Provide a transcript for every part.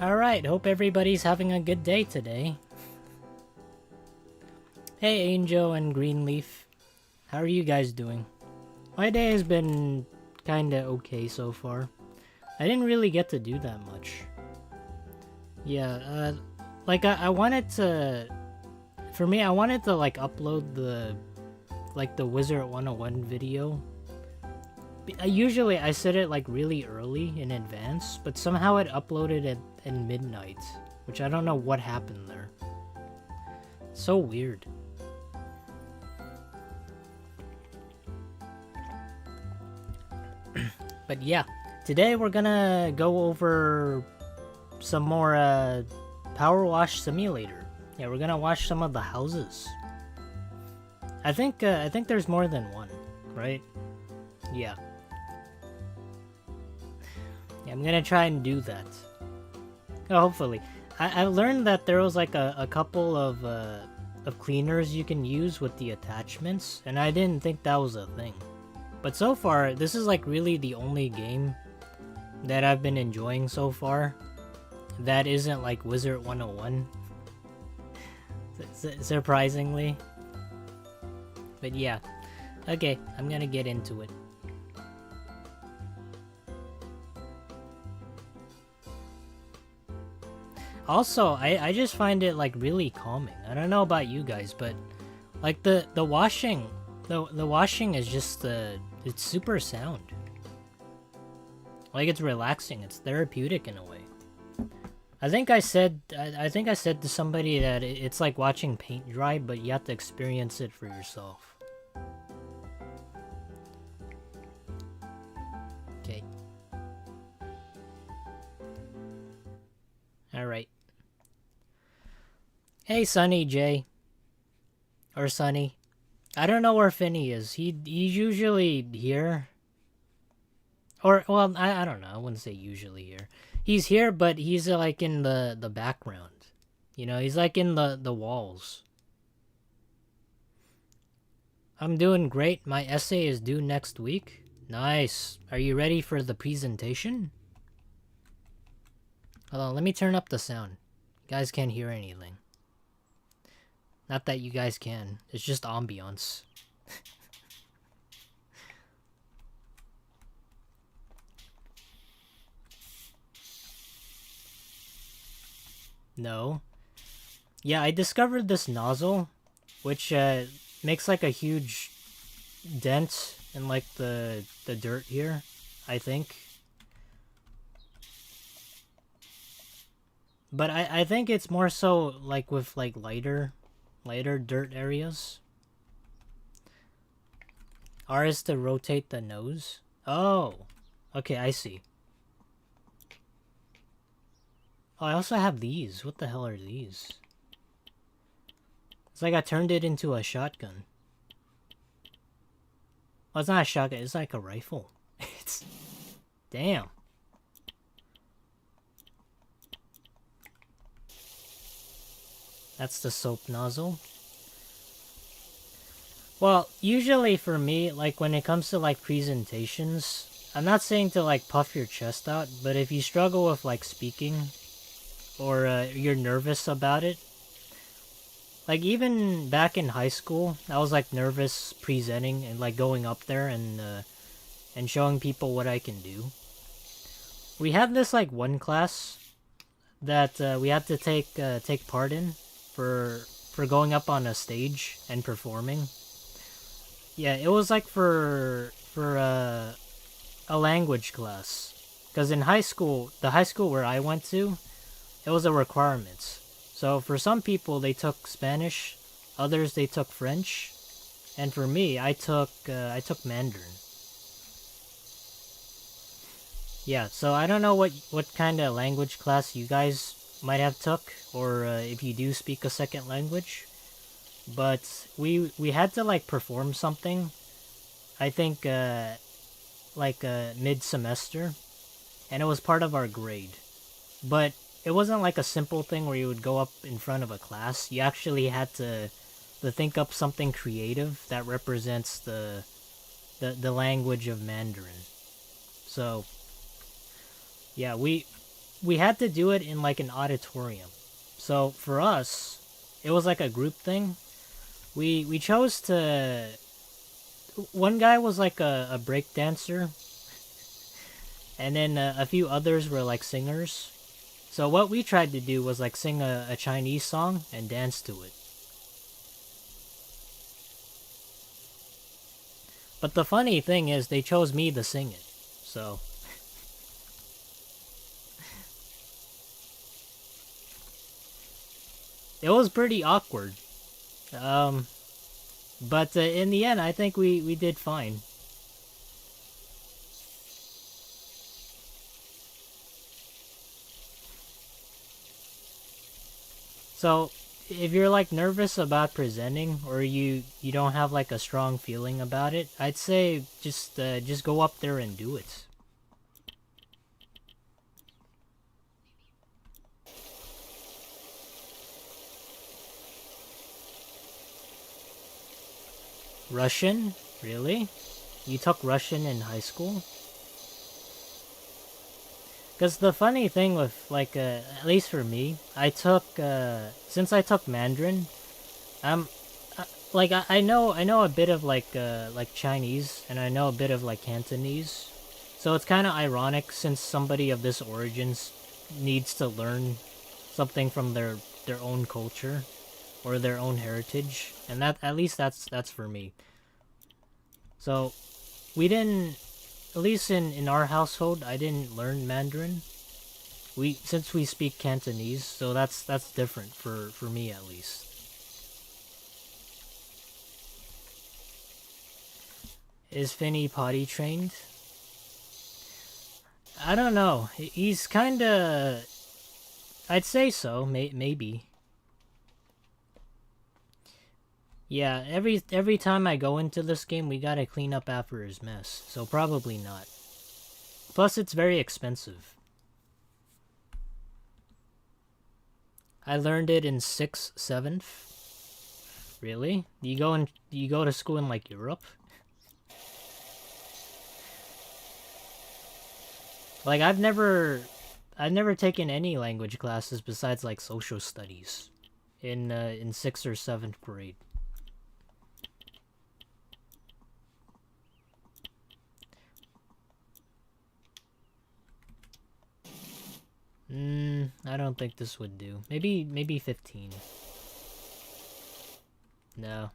Alright, hope everybody's having a good day today. Hey Angel and Greenleaf, how are you guys doing? My day has been kinda okay so far. I didn't really get to do that much. Yeah, like I wanted to... For me, I wanted to like upload the Wizard 101 video. Usually I set it like really early in advance, but somehow it uploaded at midnight, which I don't know what happened there. So weird. But yeah, today we're gonna go over some more Powerwash Simulator. Yeah, we're gonna watch some of the houses. I think there's more than one, right? Yeah. Yeah, I'm gonna try and do that. Oh, hopefully. I learned that there was like a couple of cleaners you can use with the attachments, and I didn't think that was a thing. But so far, this is like really the only game that I've been enjoying so far that isn't like Wizard 101. Surprisingly. But yeah. Okay, I'm gonna get into it. Also, I just find it like really calming. I don't know about you guys, but like the washing is just it's super sound. Like it's relaxing, it's therapeutic in a way. I think I said to somebody that it's like watching paint dry, but you have to experience it for yourself. Okay. All right. Hey, Sunny J. Or Sunny. I don't know where Finny is. He's usually here. Or, well, I don't know. I wouldn't say usually here. He's here, but he's like in the background. You know, he's like in the walls. I'm doing great. My essay is due next week. Nice. Are you ready for the presentation? Hold on, let me turn up the sound. You guys can't hear anything. Not that you guys can. It's just ambiance. No. Yeah, I discovered this nozzle, which makes like a huge dent in like the dirt here, I think. But I think it's more so like with like lighter dirt areas. R is to rotate the nose. Oh, okay, I see. Oh, I also have these. What the hell are these? It's like I turned it into a shotgun. Oh, it's not a shotgun. It's like a rifle. It's... Damn. That's the soap nozzle. Well, usually for me, like when it comes to like presentations, I'm not saying to like puff your chest out, but if you struggle with like speaking, or you're nervous about it, like even back in high school, I was like nervous presenting and like going up there and showing people what I can do. We had this like one class that we had to take part in for going up on a stage and performing. Yeah, it was like for a language class, because in high school, the high school where I went to, it was a requirement. So for some people they took Spanish, others they took French, and for me I took Mandarin. Yeah, so I don't know what kind of language class you guys might have took, or if you do speak a second language. But we had to like perform something, I think mid-semester, and it was part of our grade. But it wasn't like a simple thing where you would go up in front of a class. You actually had to think up something creative that represents the language of Mandarin. So yeah, we had to do it in like an auditorium. So for us, it was like a group thing. We chose to. One guy was like a break dancer, and then a few others were like singers. So what we tried to do was like sing a Chinese song and dance to it. But the funny thing is, they chose me to sing it. So it was pretty awkward. But in the end, I think we did fine. So if you're like nervous about presenting, or you don't have like a strong feeling about it, I'd say just go up there and do it. Russian? Really? You took Russian in high school? Because the funny thing with, like, at least for me, since I took Mandarin, I'm, I know a bit of, like Chinese, and I know a bit of, like, Cantonese. So it's kind of ironic since somebody of this origins needs to learn something from their own culture or their own heritage, and that at least that's for me. So we didn't, at least in our household, I didn't learn Mandarin. Since we speak Cantonese, so that's different for me at least. Is Finny potty trained? I don't know. He's kind of. I'd say so. Maybe. Yeah, every time I go into this game, we gotta clean up after his mess. So probably not. Plus, it's very expensive. I learned it in 6th, 7th. Really? You go to school in like Europe? Like I've never taken any language classes besides like social studies in 6th or 7th grade. I don't think this would do. Maybe 15. No.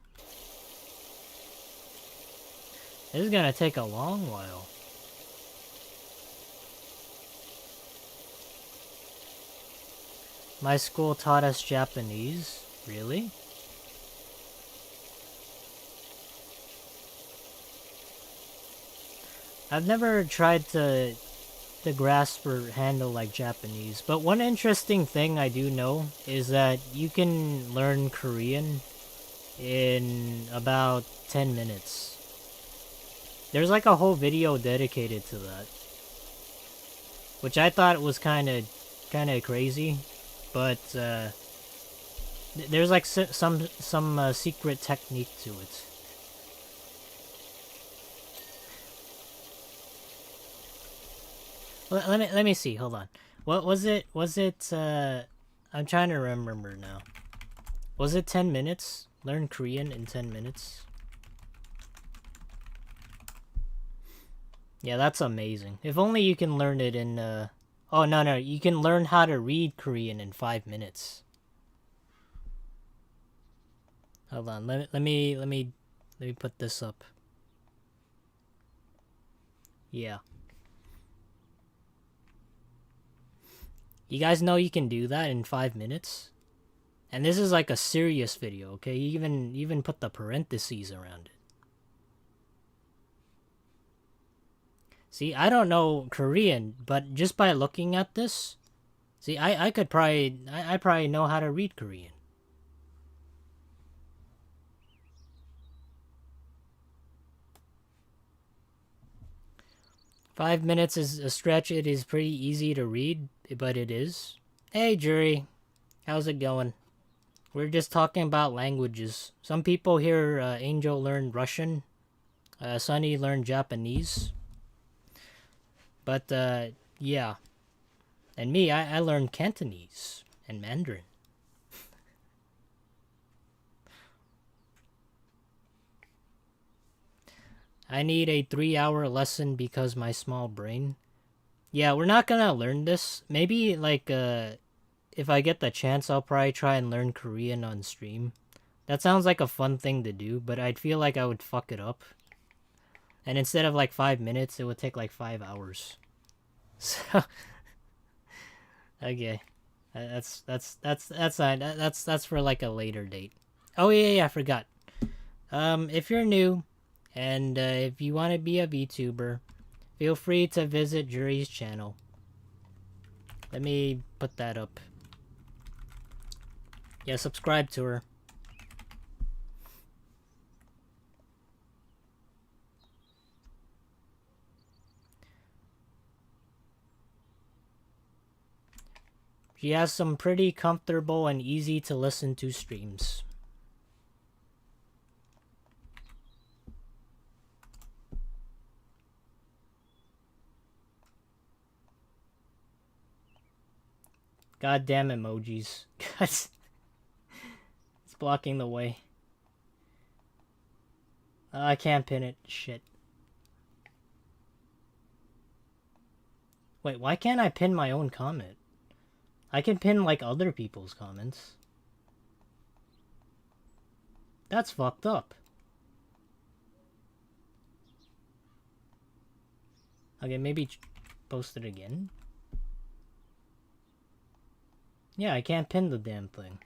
This is gonna take a long while. My school taught us Japanese. Really? I've never tried to grasp or handle like Japanese. But one interesting thing I do know is that you can learn Korean in about 10 minutes. There's like a whole video dedicated to that, which I thought was kind of crazy, but there's like some secret technique to it. Let me see. Hold on. What was it? Was it? I'm trying to remember now. Was it 10 minutes? Learn Korean in 10 minutes. Yeah, that's amazing. If only you can learn it in. Oh no, you can learn how to read Korean in 5 minutes. Hold on. Let me put this up. Yeah. You guys know you can do that in 5 minutes? And this is like a serious video, okay? You even put the parentheses around it. See, I don't know Korean, but just by looking at this, see, I probably know how to read Korean. "5 minutes is a stretch. It is pretty easy to read, but it is." Hey, Jury. How's it going? We're just talking about languages. Some people here, Angel learned Russian. Sunny learned Japanese. But, yeah. And me, I learned Cantonese and Mandarin. I need a 3-hour lesson because my small brain. Yeah, we're not gonna learn this. Maybe, like, if I get the chance, I'll probably try and learn Korean on stream. That sounds like a fun thing to do, but I'd feel like I would fuck it up. And instead of, like, 5 minutes, it would take, like, 5 hours. So... Okay. That's fine. That's for, like, a later date. Oh, yeah, I forgot. If you're new... And if you want to be a VTuber, feel free to visit Jury's channel. Let me put that up. Yeah, subscribe to her. She has some pretty comfortable and easy to listen to streams. Goddamn emojis. It's blocking the way. I can't pin it. Shit. Wait, why can't I pin my own comment? I can pin, like, other people's comments. That's fucked up. Okay, maybe post it again. Yeah, I can't pin the damn thing.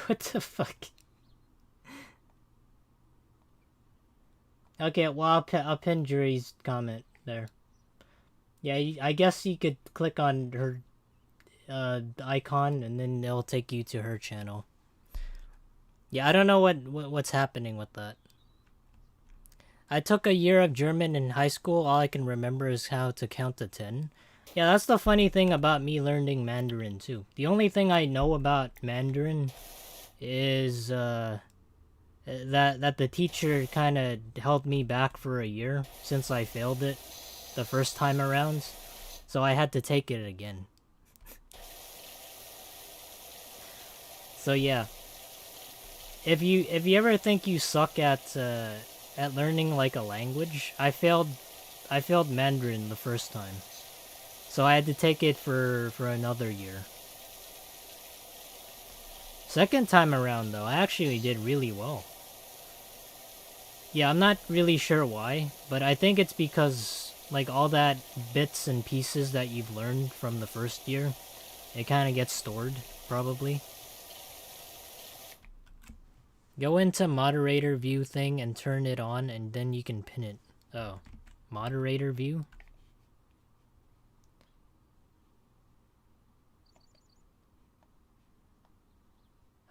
What the fuck? Okay, well, I'll pin Jury's comment there. Yeah, I guess you could click on her icon and then it'll take you to her channel. Yeah, I don't know what's happening with that. I took a year of German in high school. All I can remember is how to count to 10. Yeah, that's the funny thing about me learning Mandarin too. The only thing I know about Mandarin is that the teacher kind of held me back for a year since I failed it the first time around. So I had to take it again. So yeah. If you ever think you suck at learning like a language, I failed Mandarin the first time. So I had to take it for another year. Second time around though, I actually did really well. Yeah, I'm not really sure why, but I think it's because like all that bits and pieces that you've learned from the first year, it kind of gets stored, probably. Go into moderator view thing and turn it on, and then you can pin it. Oh, moderator view?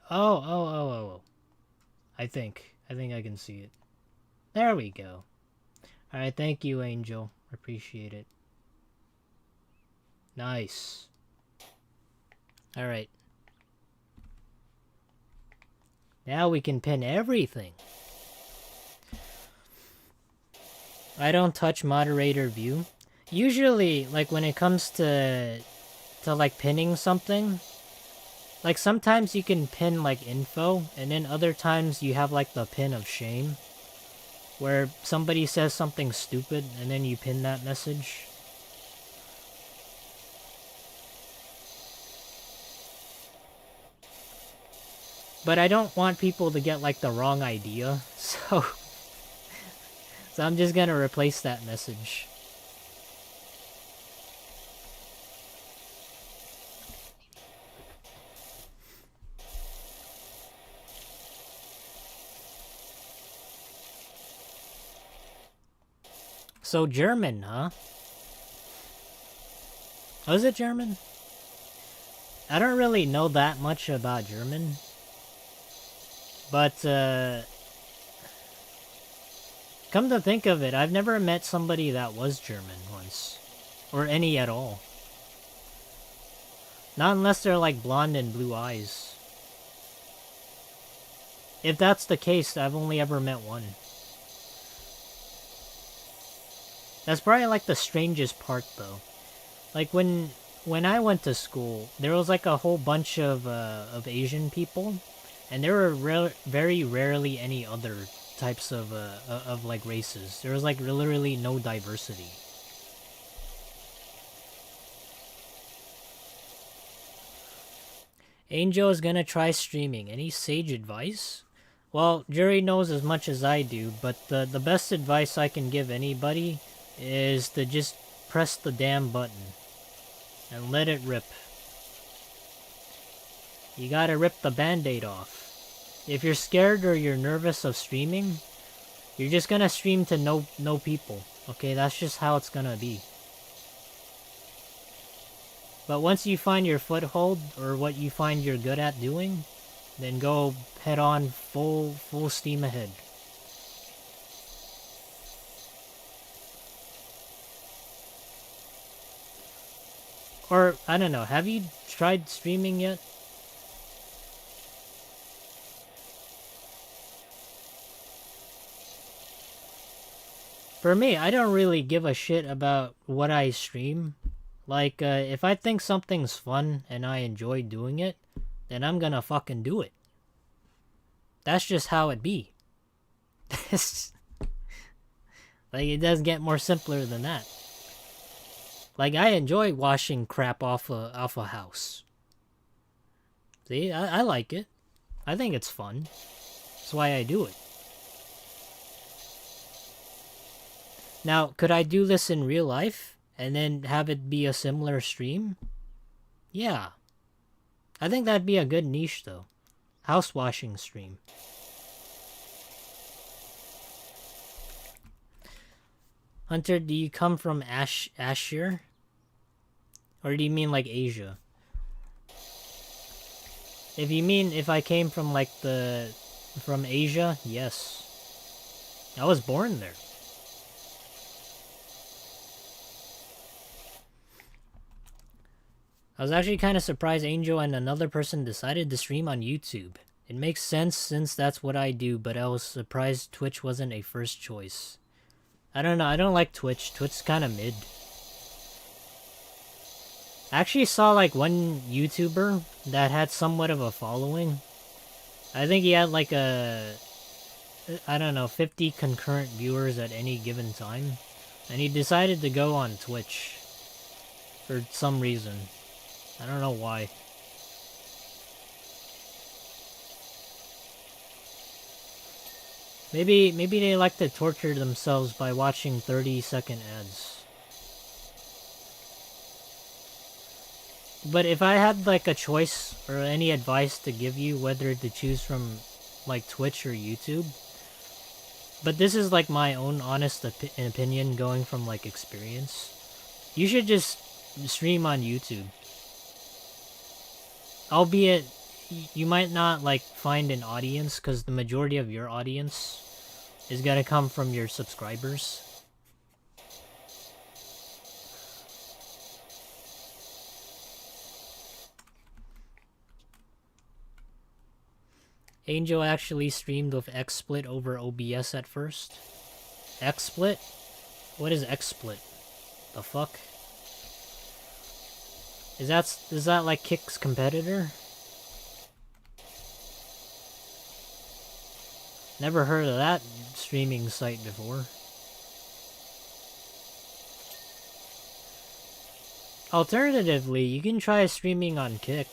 Oh. I think I can see it. There we go. Alright, thank you, Angel. Appreciate it. Nice. Alright. Now we can pin everything. I don't touch moderator view. Usually, like when it comes to like pinning something, like sometimes you can pin like info, and then other times you have like the pin of shame, where somebody says something stupid and then you pin that message. But I don't want people to get like the wrong idea, so I'm just gonna replace that message. So German, huh? Was it German? I don't really know that much about German. But, come to think of it, I've never met somebody that was German once. Or any at all. Not unless they're like blonde and blue eyes. If that's the case, I've only ever met one. That's probably like the strangest part though. Like when I went to school, there was like a whole bunch of Asian people, and there were very rarely any other types of like races. There was like literally no diversity. Angel is gonna try streaming. Any sage advice? Well, Jerry knows as much as I do, but the best advice I can give anybody is to just press the damn button and let it rip. You gotta rip the band-aid off. If you're scared or you're nervous of streaming, you're just gonna stream to no people. Okay, that's just how it's gonna be. But once you find your foothold or what you find you're good at doing, then go head on full steam ahead. Or, I don't know, have you tried streaming yet? For me, I don't really give a shit about what I stream. Like, if I think something's fun and I enjoy doing it, then I'm gonna fucking do it. That's just how it be. Like, it doesn't get more simpler than that. Like, I enjoy washing crap off a house. See, I like it. I think it's fun. That's why I do it. Now, could I do this in real life and then have it be a similar stream? Yeah. I think that'd be a good niche, though. House washing stream. Hunter, do you come from Ashir? Or do you mean like Asia? If you mean if I came from like from Asia, yes. I was born there. I was actually kind of surprised Angel and another person decided to stream on YouTube. It makes sense since that's what I do, but I was surprised Twitch wasn't a first choice. I don't know, I don't like Twitch. Twitch's kind of mid. I actually saw like one YouTuber that had somewhat of a following. I think he had like I don't know, 50 concurrent viewers at any given time. And he decided to go on Twitch. For some reason. I don't know why. Maybe they like to torture themselves by watching 30-second ads. But if I had like a choice or any advice to give you whether to choose from like Twitch or YouTube, but this is like my own honest opinion going from like experience, you should just stream on YouTube. Albeit, you might not like find an audience because the majority of your audience is gonna come from your subscribers. Angel actually streamed with XSplit over OBS at first. XSplit? What is XSplit? The fuck? Is that like Kick's competitor? Never heard of that streaming site before. Alternatively, you can try streaming on Kick.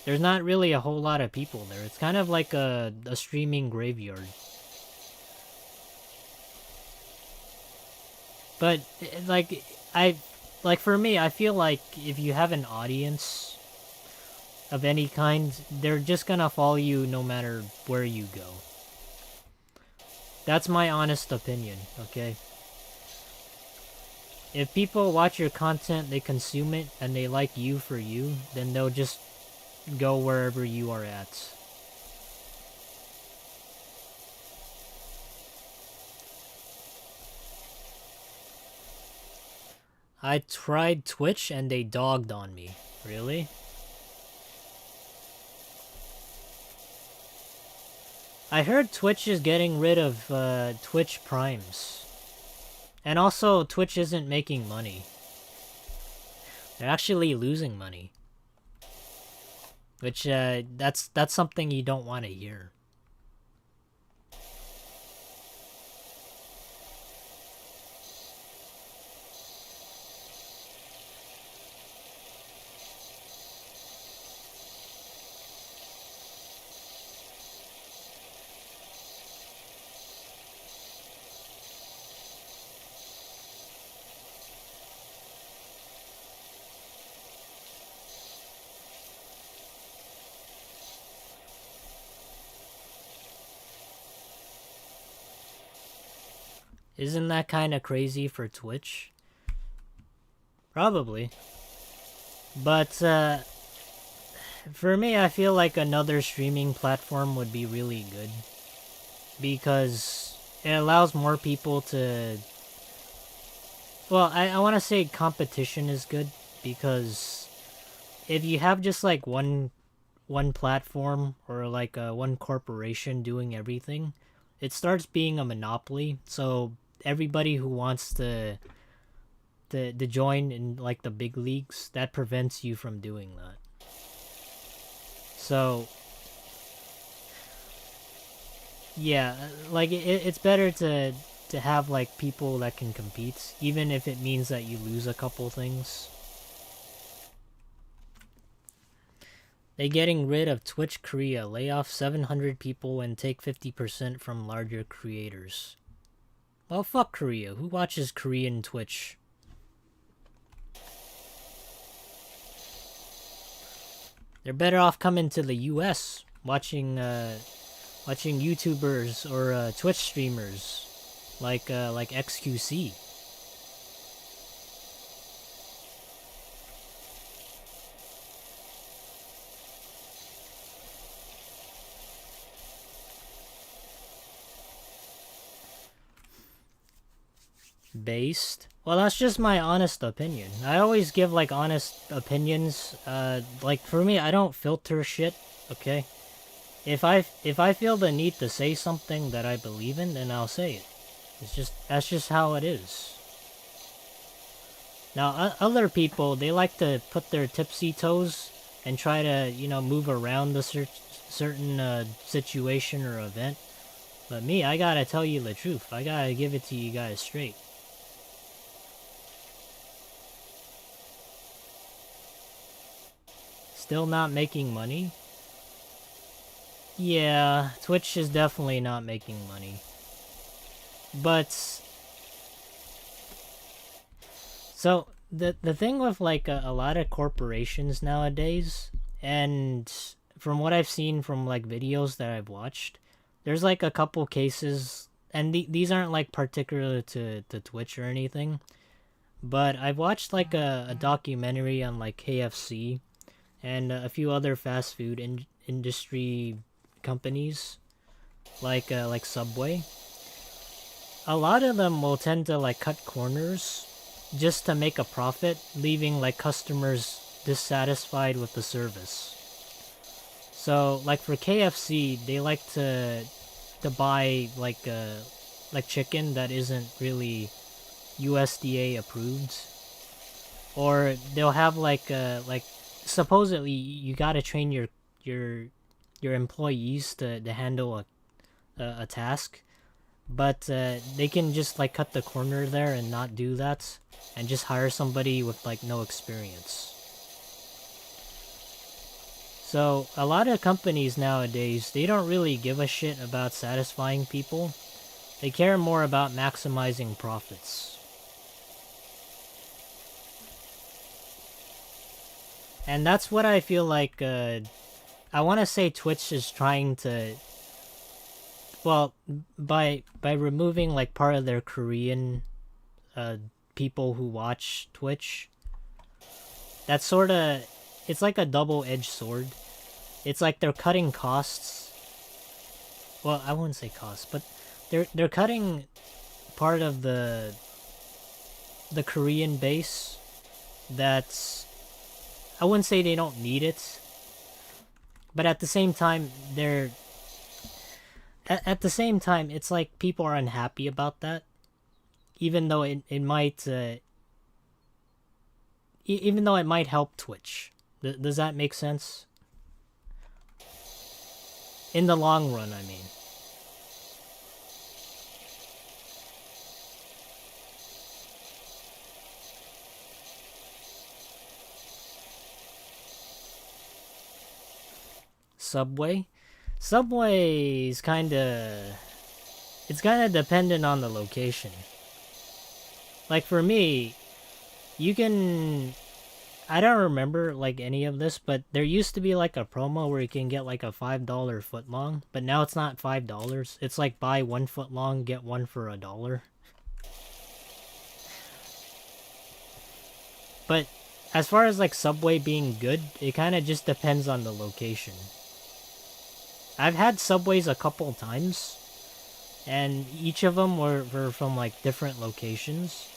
There's not really a whole lot of people there. It's kind of like a streaming graveyard. But, like for me, I feel like if you have an audience of any kind, they're just gonna follow you no matter where you go. That's my honest opinion, okay? If people watch your content, they consume it, and they like you for you, then they'll just go wherever you are at. I tried Twitch and they dogged on me. Really? I heard Twitch is getting rid of Twitch Primes. And also, Twitch isn't making money. They're actually losing money. Which, that's something you don't want to hear. Isn't that kind of crazy for Twitch? Probably. But, for me, I feel like another streaming platform would be really good. Because it allows more people to... Well, I want to say competition is good. Because if you have just like one platform or like one corporation doing everything, it starts being a monopoly. So everybody who wants to join in like the big leagues, that prevents you from doing that. So yeah, like it's better to have like people that can compete, even if it means that you lose a couple things. They getting rid of Twitch Korea, lay off 700 people and take 50% from larger creators. Well, fuck Korea. Who watches Korean Twitch? They're better off coming to the US, watching YouTubers or Twitch streamers like XQC. Based? Well, that's just my honest opinion. I always give like honest opinions. Like for me, I don't filter shit. Okay, if I feel the need to say something that I believe in, then I'll say it. That's just how it is. Now, other people, they like to put their tipsy toes and try to, move around the certain situation or event. But me, I gotta tell you the truth. I gotta give it to you guys straight. Still not making money? Yeah, Twitch is definitely not making money. But so the thing with like a lot of corporations nowadays, and from what I've seen from like videos that I've watched, there's like a couple cases, and these aren't like particular to Twitch or anything, but I've watched like a documentary on like KFC and a few other fast food industry companies, like Subway. A lot of them will tend to like cut corners just to make a profit, leaving like customers dissatisfied with the service. So like for KFC, they like to buy like chicken that isn't really USDA approved, or they'll have like supposedly you gotta train your employees to handle a task, but they can just like cut the corner there and not do that and just hire somebody with like no experience. So a lot of companies nowadays, they don't really give a shit about satisfying people. They care more about maximizing profits. And that's what I feel like I want to say Twitch is trying to, well, by removing like part of their Korean people who watch Twitch, that's sort of, it's like a double-edged sword. It's like they're cutting costs. Well, I wouldn't say costs, but they're cutting part of the Korean base. That's, I wouldn't say they don't need it, but at the same time at the same time it's like people are unhappy about that, even though it might even though it might help Twitch. Does that make sense? In the long run, I mean. Subway? Subway is kinda... It's kinda dependent on the location. Like for me, you can... I don't remember like any of this, but there used to be like a promo where you can get like a $5 footlong, but now it's not $5. It's like buy 1 footlong, get one for $1. But as far as like Subway being good, it kind of just depends on the location. I've had Subways a couple times, and each of them were from like different locations.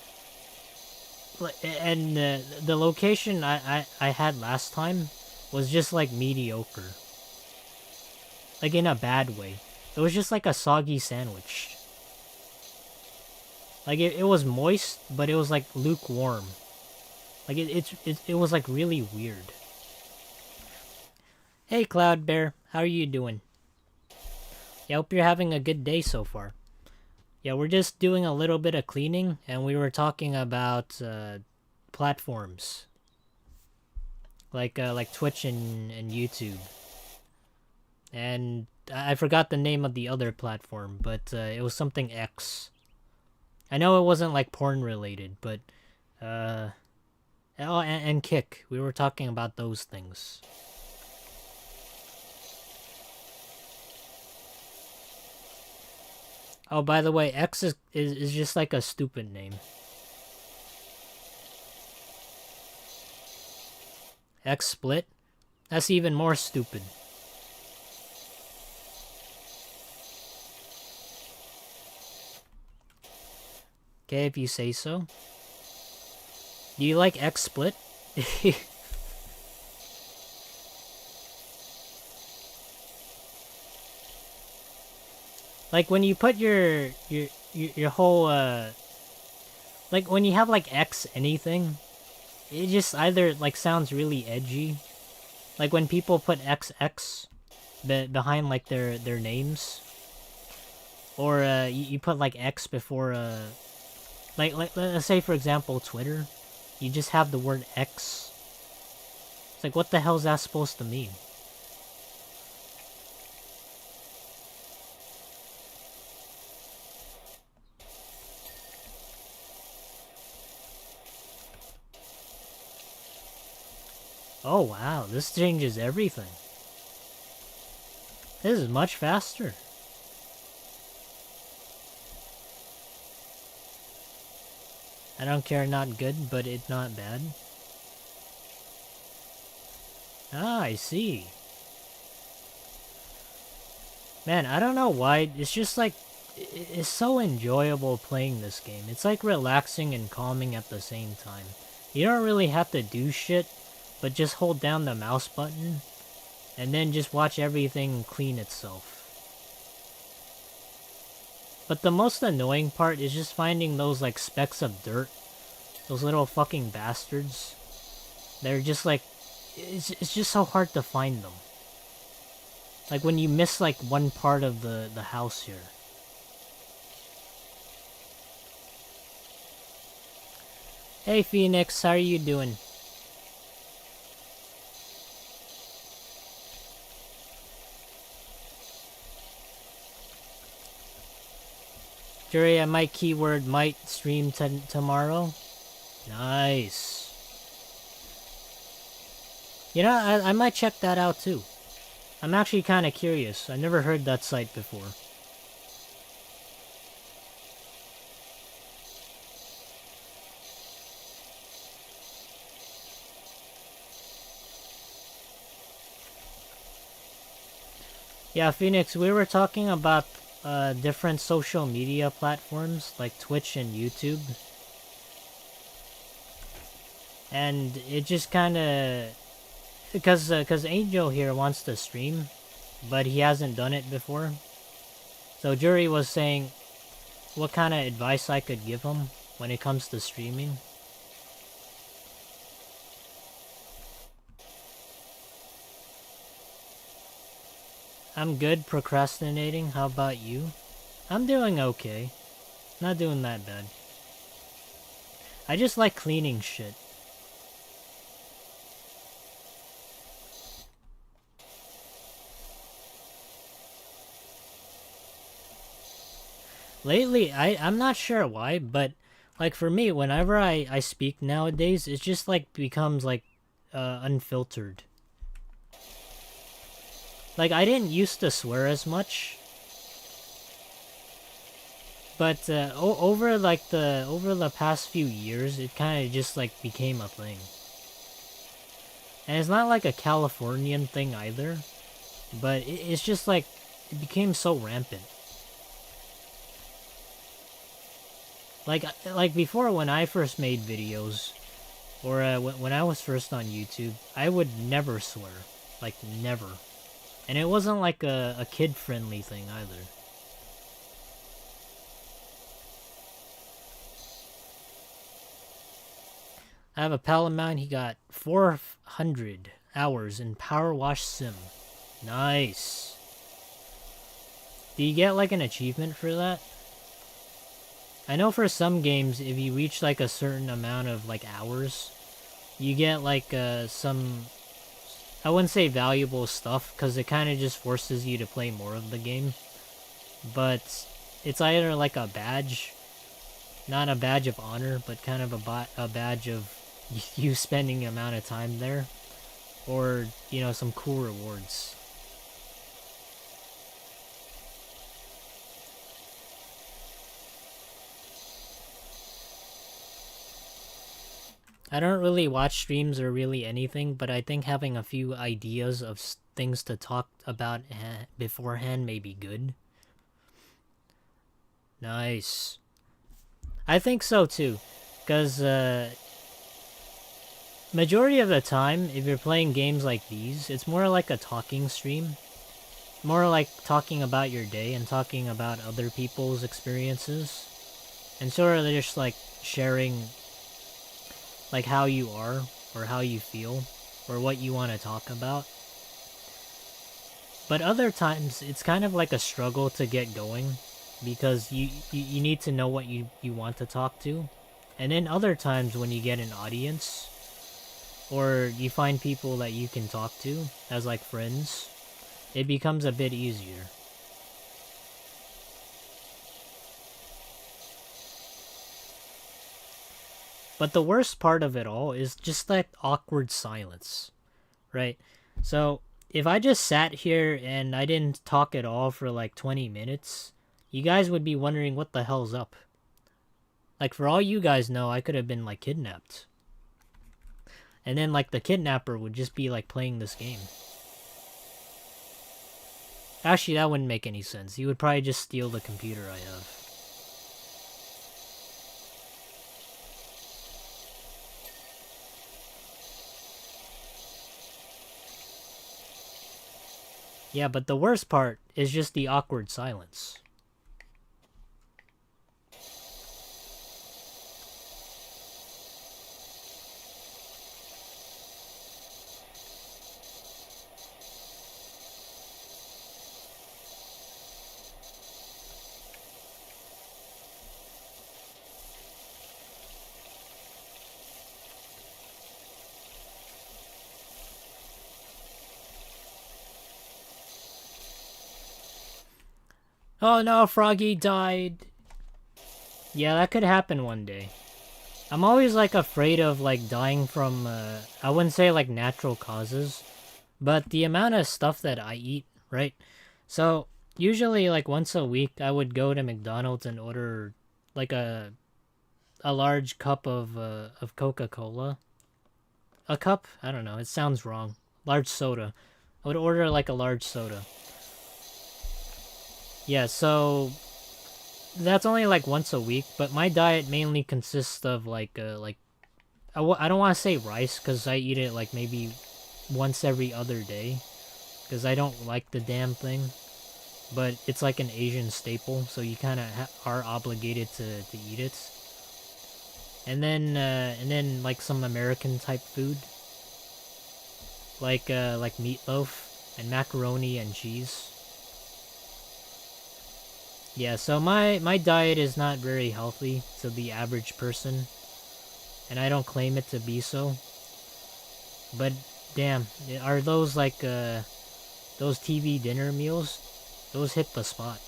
And the location I had last time was just like mediocre. Like in a bad way. It was just like a soggy sandwich. Like it was moist, but it was like lukewarm. Like it was like really weird. Hey Cloud Bear, how are you doing? I hope you're having a good day so far. Yeah, we're just doing a little bit of cleaning, and we were talking about platforms. Like Twitch and YouTube. And I forgot the name of the other platform, but it was something X. I know it wasn't like porn related, but oh, and Kick. We were talking about those things. Oh, by the way, X is just like a stupid name. X split? That's even more stupid. Okay, if you say so. Do you like X split? Like when you put your whole like when you have like X anything, it just either like sounds really edgy. Like when people put XX behind like their names, or you put like X before like let's say for example Twitter, you just have the word X. It's like, what the hell is that supposed to mean? Oh wow, this changes everything. This is much faster. I don't care, not good, but it's not bad. Ah, I see. Man, I don't know why, it's just like, it's so enjoyable playing this game. It's like relaxing and calming at the same time. You don't really have to do shit, but just hold down the mouse button, and then just watch everything clean itself. But the most annoying part is just finding those like specks of dirt. Those little fucking bastards. They're just like, it's just so hard to find them. Like when you miss like one part of the house here. Hey Phoenix, how are you doing? Jury, I might keyword might stream tomorrow. Nice. You know, I might check that out too. I'm actually kind of curious. I never heard that site before. Yeah, Phoenix, we were talking about different social media platforms like Twitch and YouTube. And it just kind of... Because Angel here wants to stream, but he hasn't done it before. So Jury was saying, what kind of advice I could give him when it comes to streaming. I'm good procrastinating. How about you? I'm doing okay. Not doing that bad. I just like cleaning shit. Lately, I'm not sure why, but like for me, whenever I speak nowadays, it just like becomes like unfiltered. Like I didn't used to swear as much, but over the past few years, it kind of just like became a thing. And it's not like a Californian thing either, but it's just like it became so rampant. Like before, when I first made videos, or when I was first on YouTube, I would never swear, like never, and it wasn't like a kid-friendly thing either. I have a pal of mine. He got 400 hours in Powerwash Sim. Nice. Do you get like an achievement for that? I know for some games, if you reach like a certain amount of like hours, you get like some, I wouldn't say valuable stuff, because it kind of just forces you to play more of the game. But it's either like a badge, not a badge of honor, but kind of a badge of you spending an amount of time there, or, you know, some cool rewards. I don't really watch streams or really anything, but I think having a few ideas of things to talk about beforehand may be good. Nice. I think so too, because majority of the time, if you're playing games like these, it's more like a talking stream. More like talking about your day and talking about other people's experiences. And sort of just like sharing like how you are, or how you feel, or what you want to talk about. But other times, it's kind of like a struggle to get going, because you need to know what you want to talk to. And then other times when you get an audience, or you find people that you can talk to as like friends, it becomes a bit easier. But the worst part of it all is just that awkward silence, right? So if I just sat here and I didn't talk at all for like 20 minutes, you guys would be wondering what the hell's up. Like, for all you guys know, I could have been like kidnapped. And then like the kidnapper would just be like playing this game. Actually, that wouldn't make any sense. He would probably just steal the computer I have. Yeah, but the worst part is just the awkward silence. Oh no, Froggy died. Yeah, that could happen one day. I'm always like afraid of like dying from, I wouldn't say like natural causes, but the amount of stuff that I eat, right? So usually like once a week I would go to McDonald's and order like a large cup of Coca-Cola. A cup? I don't know, it sounds wrong. Large soda. I would order like a large soda. Yeah, so that's only like once a week, but my diet mainly consists of like I don't want to say rice, because I eat it like maybe once every other day, because I don't like the damn thing. but it's like an Asian staple, so you kind of are obligated to eat it. And then like some American type food, like meatloaf and macaroni and cheese. Yeah, so my diet is not very healthy to the average person, and I don't claim it to be so. But damn, are those like those TV dinner meals? Those hit the spot.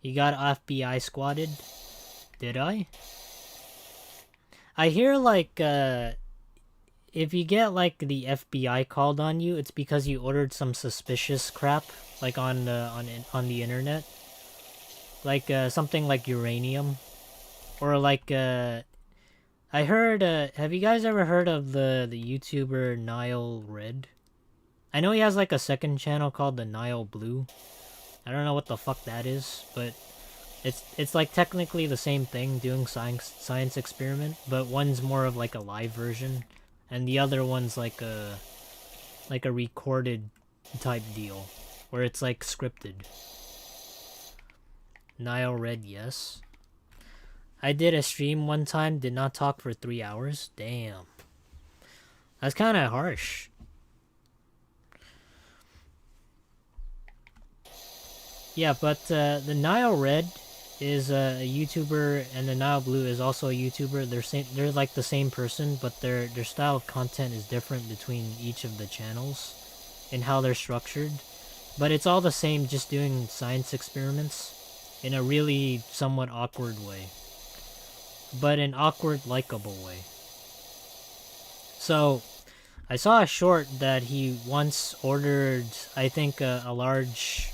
You got FBI squatted? Did I? I hear like if you get like the FBI called on you, it's because you ordered some suspicious crap like on the internet, like something like uranium, or like I heard. Have you guys ever heard of the YouTuber Nile Red? I know he has like a second channel called the Nile Blue. I don't know what the fuck that is, but it's like technically the same thing, doing science experiment, but one's more of like a live version, and the other one's like a recorded type deal, where it's like scripted. Nile Red, yes. I did a stream one time, did not talk for 3 hours. Damn. That's kind of harsh. Yeah, but the Nile Red is a YouTuber, and the Nile Blue is also a YouTuber. They're like the same person, but their style of content is different between each of the channels and how they're structured. But it's all the same, just doing science experiments in a really somewhat awkward way. But an awkward, likable way. So, I saw a short that he once ordered, I think, a large...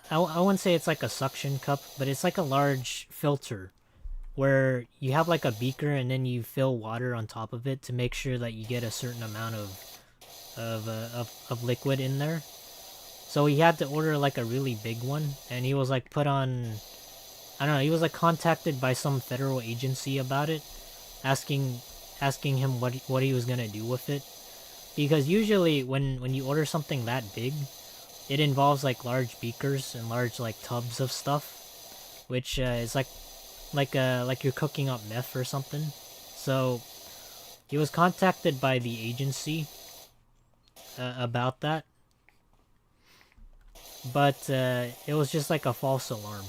I wouldn't say it's like a suction cup, but it's like a large filter where you have like a beaker and then you fill water on top of it to make sure that you get a certain amount of liquid in there. So he had to order like a really big one, and he was like put on, I don't know, he was like contacted by some federal agency about it, asking him what he was gonna do with it, because usually when you order something that big, it involves like large beakers and large like tubs of stuff, which is like you're cooking up meth or something. So he was contacted by the agency about that, but it was just like a false alarm.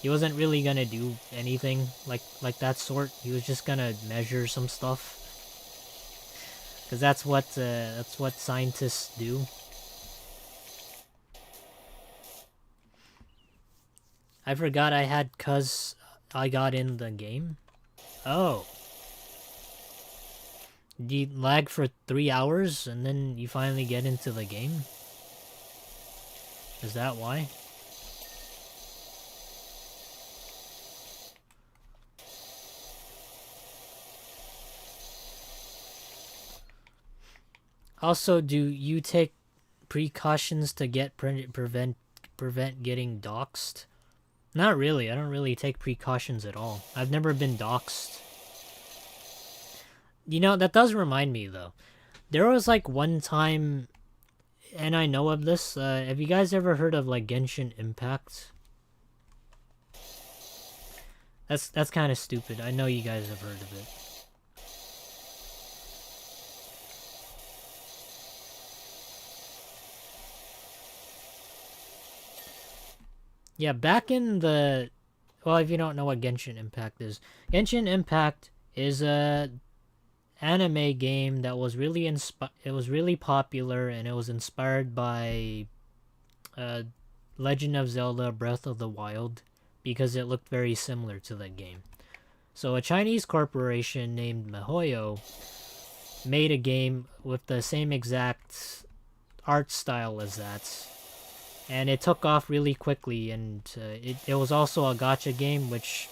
He wasn't really gonna do anything like that sort. He was just gonna measure some stuff, because that's what scientists do. I forgot I had cuz I got in the game. Oh. You lag for 3 hours and then you finally get into the game? Is that why? Also, do you take precautions to get prevent getting doxxed? Not really. I don't really take precautions at all. I've never been doxxed. You know, that does remind me, though. There was, like, one time, and I know of this, have you guys ever heard of, like, Genshin Impact? That's kind of stupid. I know you guys have heard of it. Yeah, back in the... Well, if you don't know what Genshin Impact is. Genshin Impact is a anime game that was really it was really popular, and it was inspired by Legend of Zelda Breath of the Wild, because it looked very similar to that game. So a Chinese corporation named MiHoYo made a game with the same exact art style as that, and it took off really quickly, and it was also a gacha game, which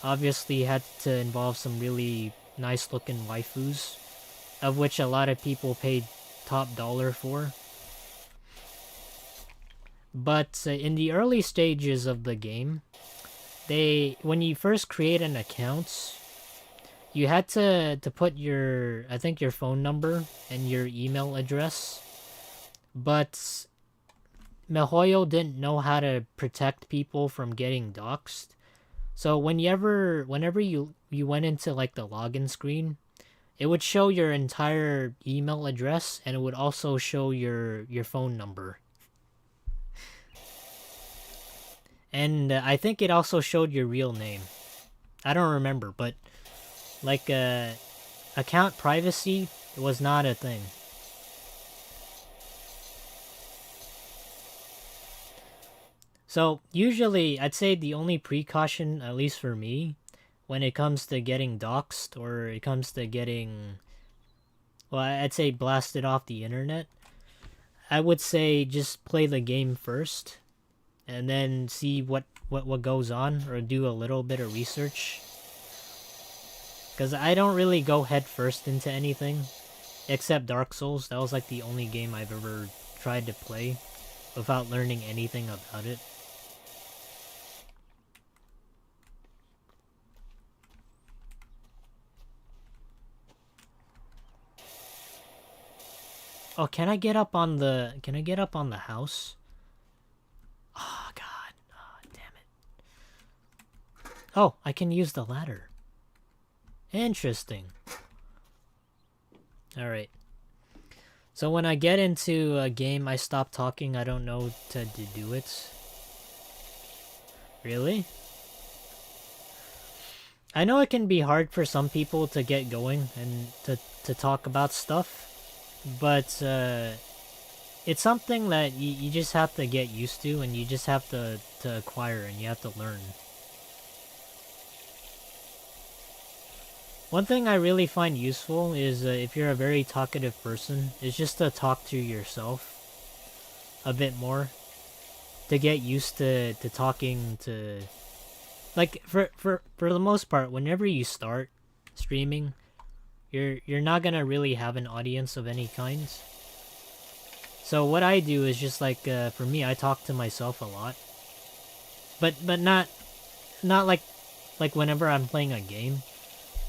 obviously had to involve some really nice looking waifus, of which a lot of people paid top dollar for. But in the early stages of the game, when you first create an account, you had to put your, I think, your phone number and your email address. But MiHoYo didn't know how to protect people from getting doxxed. So whenever you went into like the login screen, it would show your entire email address, and it would also show your phone number. And I think it also showed your real name. I don't remember, but like account privacy was not a thing. So usually I'd say the only precaution, at least for me, when it comes to getting doxxed or it comes to getting, well, I'd say blasted off the internet, I would say just play the game first and then see what goes on, or do a little bit of research. Because I don't really go head first into anything, except Dark Souls. That was like the only game I've ever tried to play without learning anything about it. Oh, can I get up on the house? Oh god. Oh, damn it. Oh, I can use the ladder. Interesting. Alright. So when I get into a game, I stop talking. I don't know to do it. Really? I know it can be hard for some people to get going and to talk about stuff. But it's something that you just have to get used to, and you just have to acquire, and you have to learn. One thing I really find useful is if you're a very talkative person, is just to talk to yourself a bit more, to get used to talking to, like, for the most part, whenever you start streaming, you're not gonna really have an audience of any kind. So what I do is just like, for me, I talk to myself a lot, but not like whenever I'm playing a game,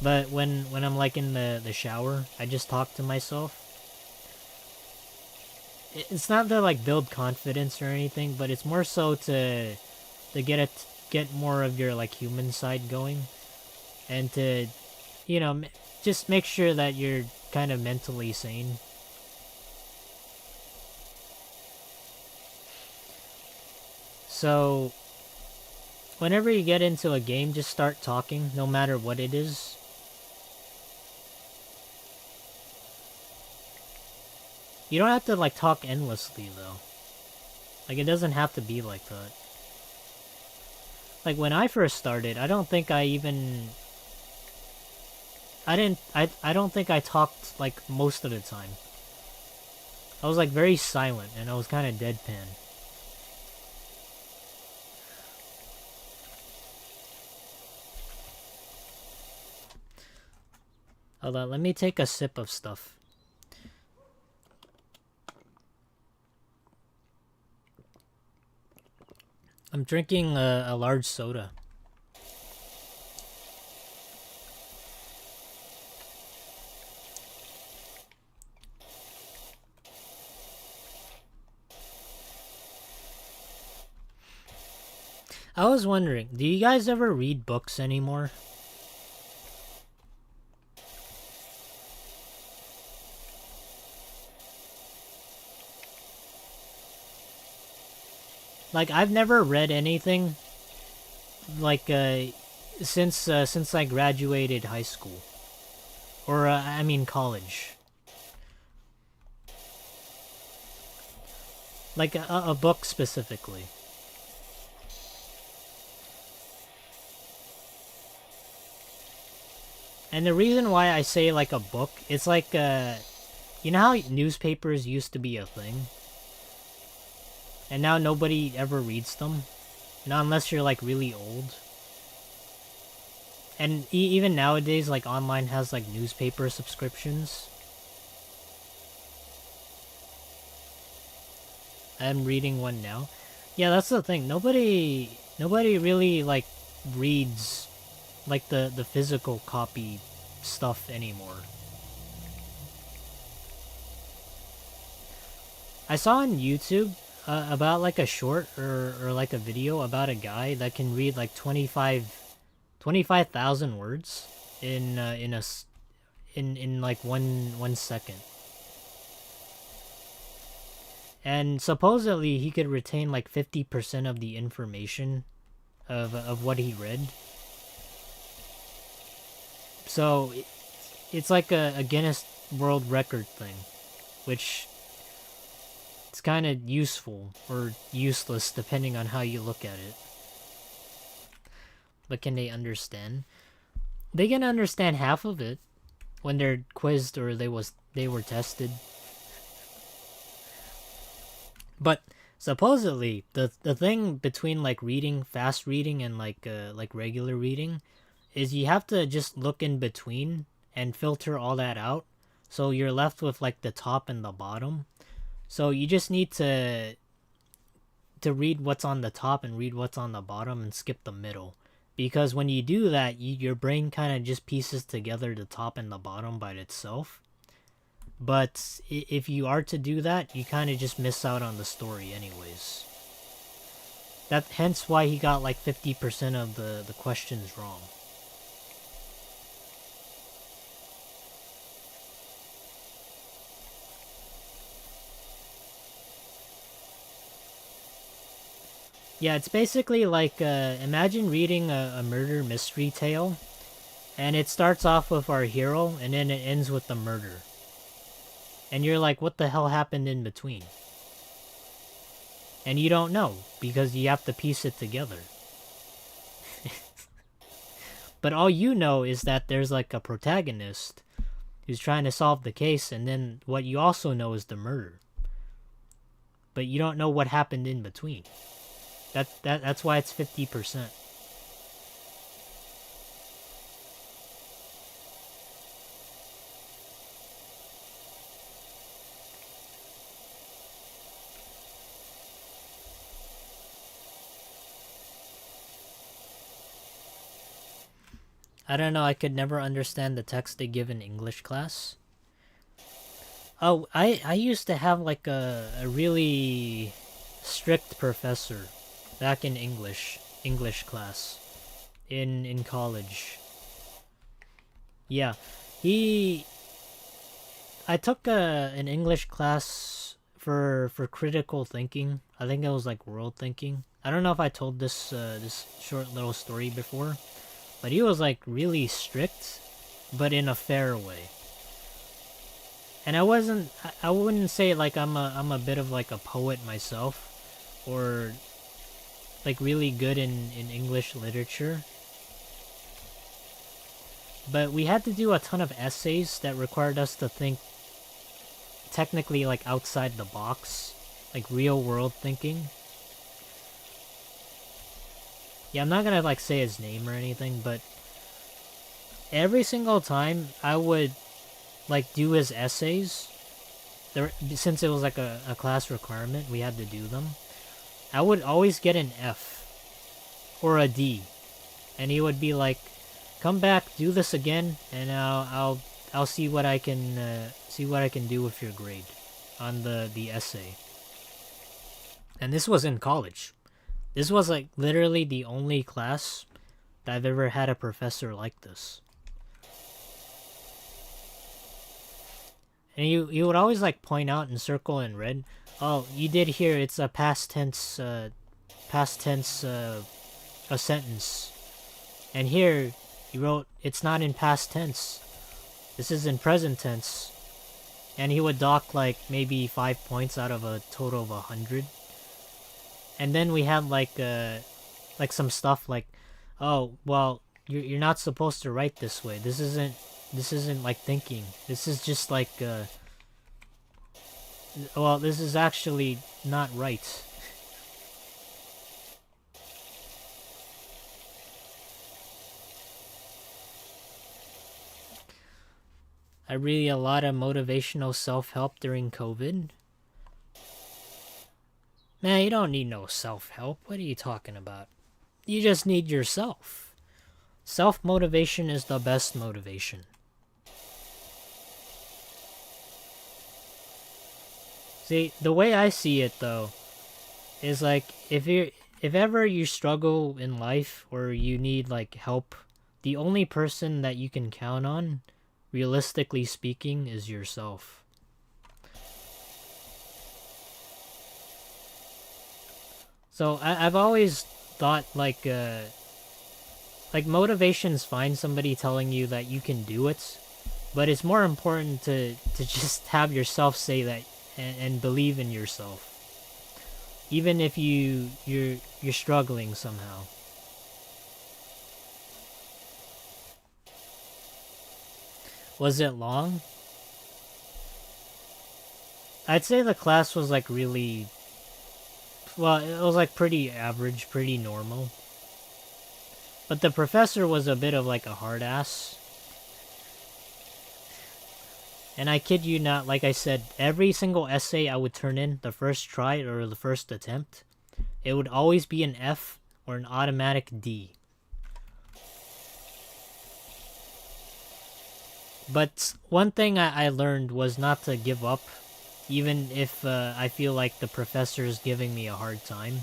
but when I'm like in the shower, I just talk to myself. It's not to like build confidence or anything, but it's more so to get more of your like human side going, and to, you know, just make sure that you're kind of mentally sane. So whenever you get into a game, just start talking, no matter what it is. You don't have to like talk endlessly though. Like, it doesn't have to be like that. Like when I first started, I don't think I even I don't think I talked like most of the time. I was like very silent, and I was kind of deadpan. Hold on, let me take a sip of stuff. I'm drinking a large soda. I was wondering, do you guys ever read books anymore? Like, I've never read anything like since I graduated high school, or I mean college. Like a book specifically. And the reason why I say like a book, it's like you know how newspapers used to be a thing? And now nobody ever reads them? Not unless you're like really old. And even nowadays, like online has like newspaper subscriptions. I'm reading one now. Yeah, that's the thing. Nobody really like reads like the physical copy stuff anymore. I saw on YouTube about like a short or like a video about a guy that can read like 25,000 words in like one second. And supposedly he could retain like 50% of the information of what he read. So it's like a Guinness World Record thing, which it's kind of useful or useless depending on how you look at it. But can they understand? They can understand half of it when they're quizzed or they were tested. But supposedly the thing between like reading, fast reading, and like regular reading is you have to just look in between and filter all that out, so you're left with like the top and the bottom. So you just need to read what's on the top and read what's on the bottom and skip the middle, because when you do that, your brain kind of just pieces together the top and the bottom by itself. But if you are to do that, you kind of just miss out on the story anyways. Hence why he got like 50% of the questions wrong. Yeah, it's basically like, imagine reading a murder mystery tale, and it starts off with our hero, and then it ends with the murder. And you're like, what the hell happened in between? And you don't know, because you have to piece it together. But all you know is that there's like a protagonist who's trying to solve the case, and then what you also know is the murder. But you don't know what happened in between. That's why it's 50%. I don't know, I could never understand the text they give in English class. Oh, I used to have like a really strict professor back in English class in college. Yeah, he I took an English class for critical thinking. I think it was like world thinking. I don't know if I told this short little story before, but he was like really strict, but in a fair way. And I wouldn't say like I'm a bit of like a poet myself, or like really good in English literature. But we had to do a ton of essays that required us to think technically like outside the box, like real world thinking. Yeah, I'm not gonna like say his name or anything, but every single time I would like do his essays, since it was like a class requirement, we had to do them. I would always get an F or a D, and he would be like, "Come back, do this again, and I'll see what I can do with your grade on the essay." And this was in college. This was like literally the only class that I've ever had a professor like this. And you would always like point out and circle in red, "Oh, you did here, it's a past tense a sentence. And here you wrote it's not in past tense. This is in present tense." And he would dock like maybe 5 points out of a total of 100. And then we had like some stuff like, "Oh, well, you're not supposed to write this way. This isn't like thinking. This is just like well, this is actually not right." I read a lot of motivational self-help during COVID. Man, you don't need no self-help. What are you talking about? You just need yourself. Self-motivation is the best motivation. See, the way I see it though is like if ever you struggle in life or you need like help, the only person that you can count on, realistically speaking, is yourself. So I've always thought like motivation's fine, somebody telling you that you can do it, but it's more important to just have yourself say that and believe in yourself, even if you're struggling somehow. Was it long? I'd say the class was like really, well, it was like pretty average, pretty normal. But the professor was a bit of like a hard ass. And I kid you not, like I said, every single essay I would turn in the first try or the first attempt, it would always be an F or an automatic D. But one thing I learned was not to give up, even if I feel like the professor is giving me a hard time.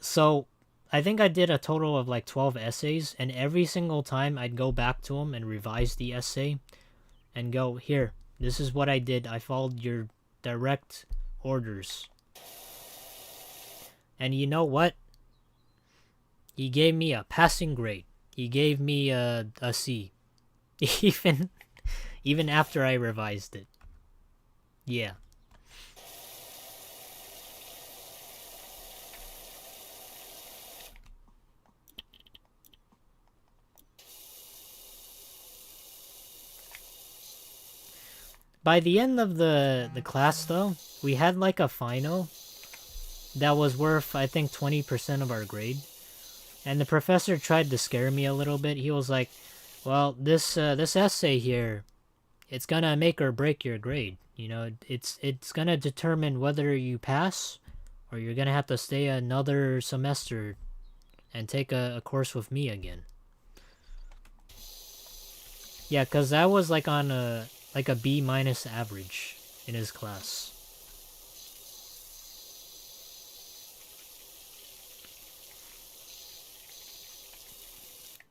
So I think I did a total of like 12 essays, and every single time I'd go back to him and revise the essay and go, here, this is what I did. I followed your direct orders. And you know what? He gave me a passing grade. He gave me a C. Even after I revised it. Yeah. By the end of the class, though, we had like a final that was worth, I think, 20% of our grade. And the professor tried to scare me a little bit. He was like, well, this essay here, it's gonna make or break your grade. You know, it's gonna determine whether you pass or you're gonna have to stay another semester and take a course with me again. Yeah, because I was like on a B minus average in his class.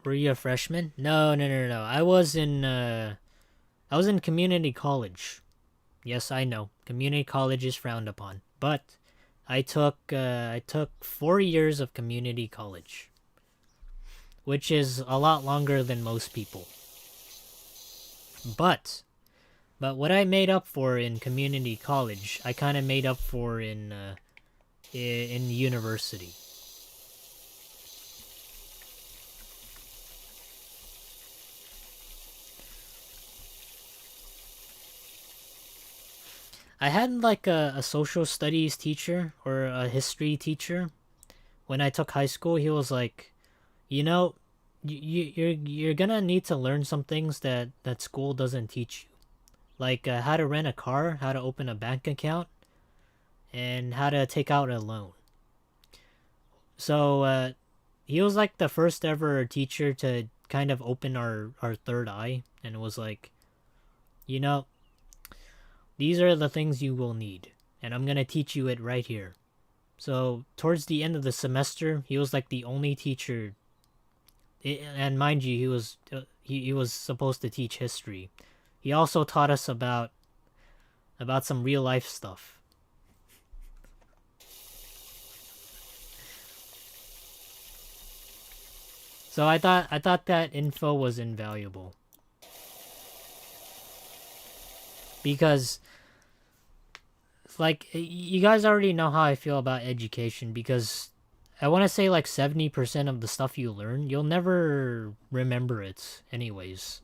Were you a freshman? No. I was in community college. Yes, I know. Community college is frowned upon. But I took 4 years of community college, which is a lot longer than most people. But what I made up for in community college, I kind of made up for in university. I had like a social studies teacher or a history teacher when I took high school. He was like, you know, you're gonna need to learn some things that school doesn't teach you, like how to rent a car, how to open a bank account, and how to take out a loan. So he was like the first ever teacher to kind of open our third eye, and was like, you know, these are the things you will need, and I'm gonna teach you it right here. So towards the end of the semester, he was like the only teacher, and mind you, he was supposed to teach history. He also taught us about some real life stuff. So I thought that info was invaluable. Because like you guys already know how I feel about education, because I want to say like 70% of the stuff you learn, you'll never remember it anyways.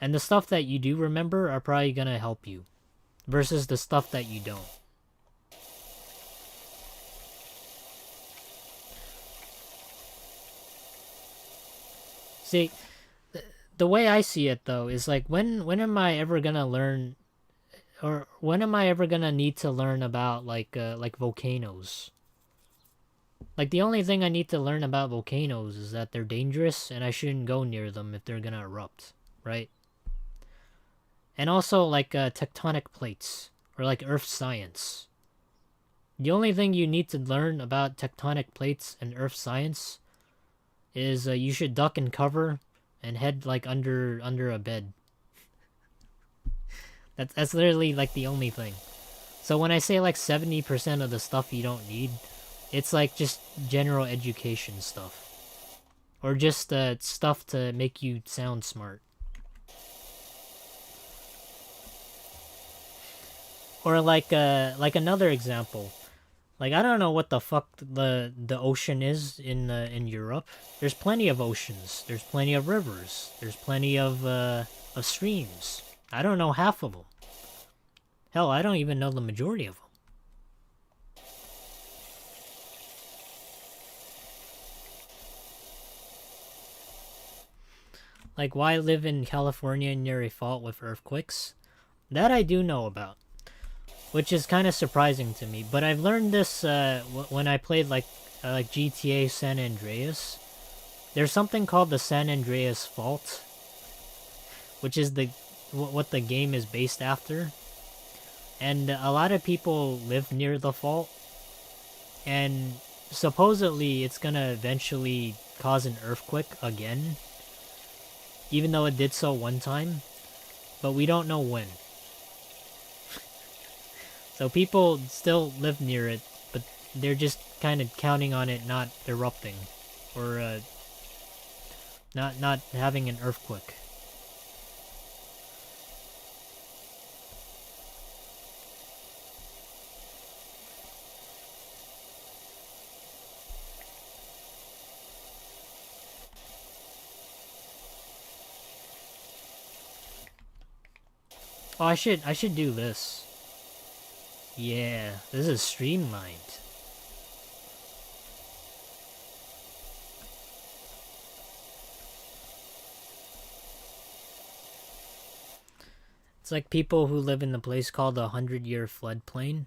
And the stuff that you do remember are probably going to help you versus the stuff that you don't. See, the way I see it though is like when am I ever going to learn or when am I ever gonna need to learn about like volcanoes? Like the only thing I need to learn about volcanoes is that they're dangerous and I shouldn't go near them if they're gonna erupt, right? And also like tectonic plates or like earth science. The only thing you need to learn about tectonic plates and earth science is you should duck and cover and head like under a bed. That's literally like the only thing. So when I say like 70% of the stuff you don't need, it's like just general education stuff. Or just stuff to make you sound smart. Or like another example. Like I don't know what the fuck the ocean is in Europe. There's plenty of oceans. There's plenty of rivers. There's plenty of streams. I don't know half of them. Hell, I don't even know the majority of them. Like why live in California near a fault with earthquakes? That I do know about. Which is kind of surprising to me, but I've learned this when I played like GTA San Andreas. There's something called the San Andreas Fault, which is what the game is based after. And a lot of people live near the fault, and supposedly it's gonna eventually cause an earthquake again, even though it did so one time, but we don't know when. So people still live near it, but they're just kind of counting on it not erupting, or not having an earthquake. Oh, I should do this. Yeah, this is streamlined. It's like people who live in the place called the 100-year floodplain.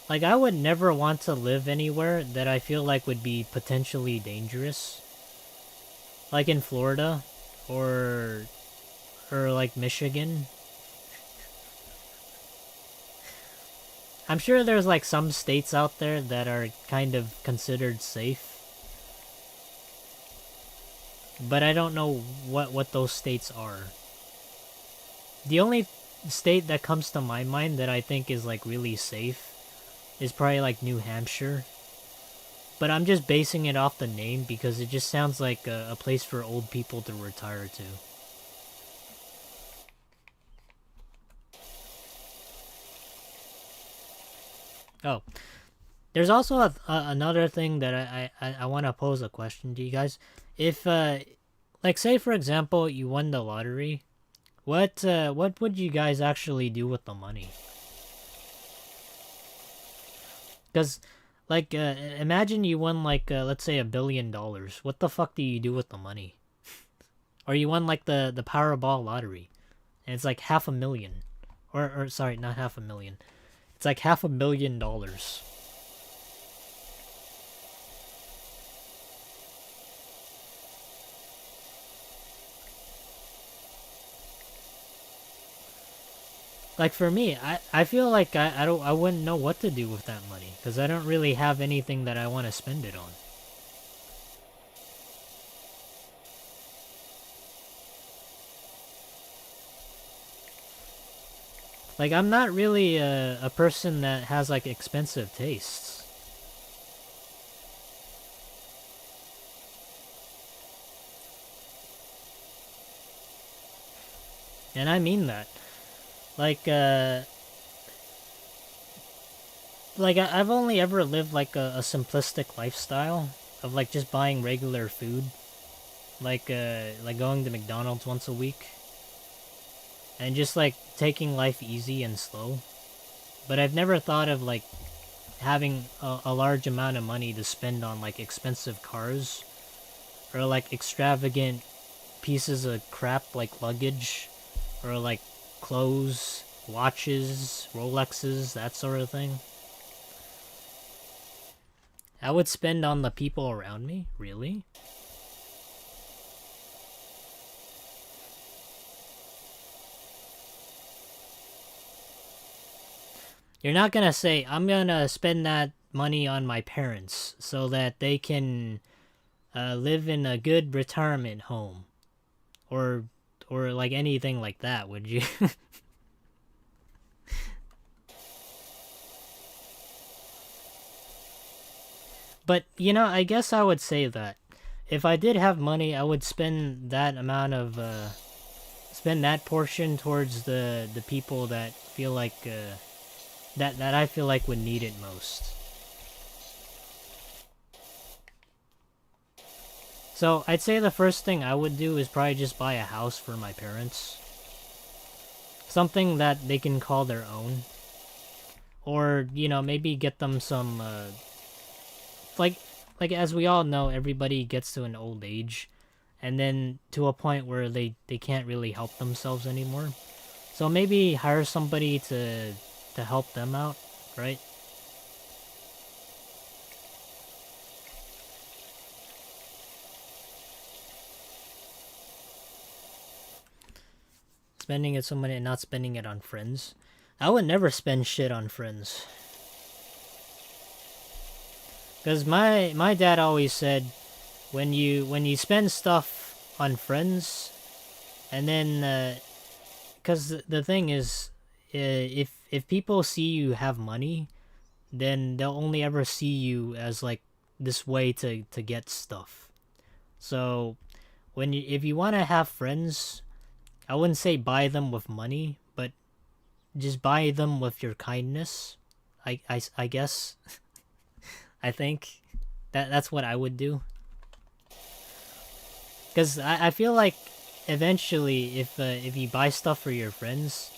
Like, I would never want to live anywhere that I feel like would be potentially dangerous. Like in Florida, or like Michigan. I'm sure there's like some states out there that are kind of considered safe. But I don't know what those states are. The only state that comes to my mind that I think is like really safe is probably like New Hampshire. But I'm just basing it off the name because it just sounds like a place for old people to retire to. Oh, there's also another thing that I want to pose a question to you guys. If, like, say for example, you won the lottery, what would you guys actually do with the money? Because, like, imagine you won like let's say $1 billion. What the fuck do you do with the money? Or you won like the Powerball lottery, and it's like $500,000, or sorry, not $500,000. It's like $500,000,000. Like for me, I feel like I wouldn't know what to do with that money because I don't really have anything that I want to spend it on. Like I'm not really a person that has like expensive tastes. And I mean that. Like I've only ever lived like a simplistic lifestyle of like just buying regular food, like going to McDonald's once a week, and just like taking life easy and slow. But I've never thought of like having a large amount of money to spend on like expensive cars or like extravagant pieces of crap like luggage, or like clothes, watches, Rolexes, that sort of thing. I would spend on the people around me? Really? You're not gonna say, I'm gonna spend that money on my parents so that they can live in a good retirement home. Or like anything like that, would you? But, I guess I would say that if I did have money, I would spend that amount of, spend that portion towards the people that feel like, that I feel like would need it most. So, I'd say the first thing I would do is probably just buy a house for my parents. Something that they can call their own. Or, maybe get them some, like as we all know, everybody gets to an old age, and then to a point where they can't really help themselves anymore. So maybe hire somebody to help them out, right? Spending it somebody and not spending it on friends. I would never spend shit on friends. Cause my dad always said, when you spend stuff on friends, and then cause the thing is, if people see you have money, then they'll only ever see you as like this way to get stuff. So if you want to have friends, I wouldn't say buy them with money, but just buy them with your kindness. I guess. I think that's what I would do. Because I feel like eventually, if you buy stuff for your friends,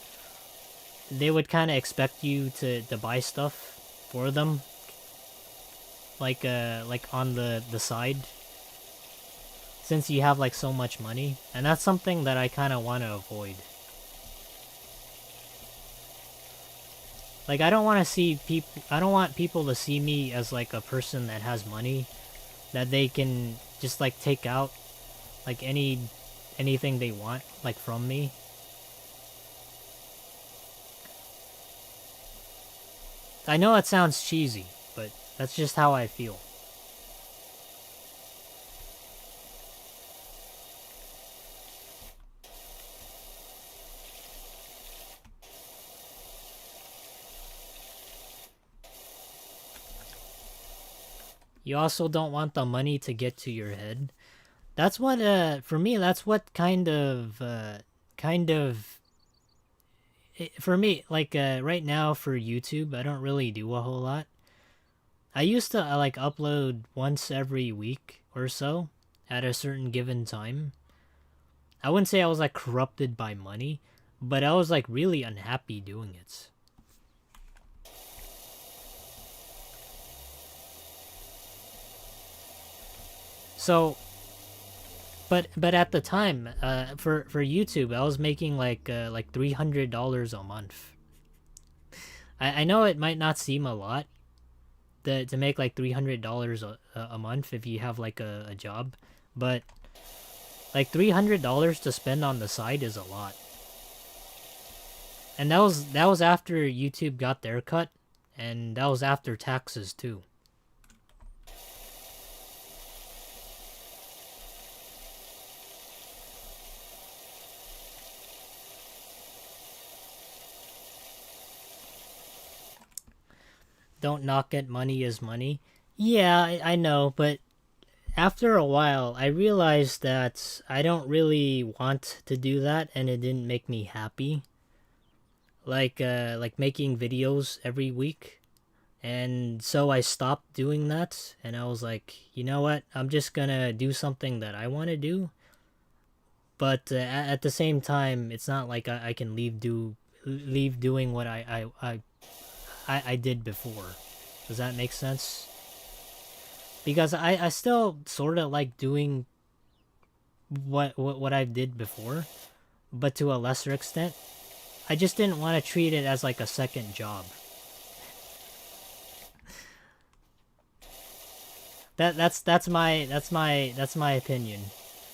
they would kind of expect you to buy stuff for them, like on the side, since you have like so much money, and that's something that I kind of want to avoid. Like, I don't want to see people. I don't want people to see me as like a person that has money, that they can just like take out like anything they want like from me. I know it sounds cheesy, but that's just how I feel. You also don't want the money to get to your head. That's what for me, that's what kind of for me, like right now for YouTube, I don't really do a whole lot. I used to like upload once every week or so at a certain given time. I wouldn't say I was like corrupted by money, but I was like really unhappy doing it. So, but at the time, for YouTube, I was making like $300 a month. I know it might not seem a lot to make like $300 a month if you have like a job, but like $300 to spend on the side is a lot. And that was after YouTube got their cut, and that was after taxes too. Don't knock it, money is money. Yeah, I know, but after a while, I realized that I don't really want to do that, and it didn't make me happy. Like making videos every week, and so I stopped doing that, and I was like, you know what? I'm just gonna do something that I want to do, but at the same time, it's not like I can leave doing what I did before. Does that make sense? Because I still sort of like doing what I did before, but to a lesser extent. I just didn't want to treat it as like a second job. That's my opinion.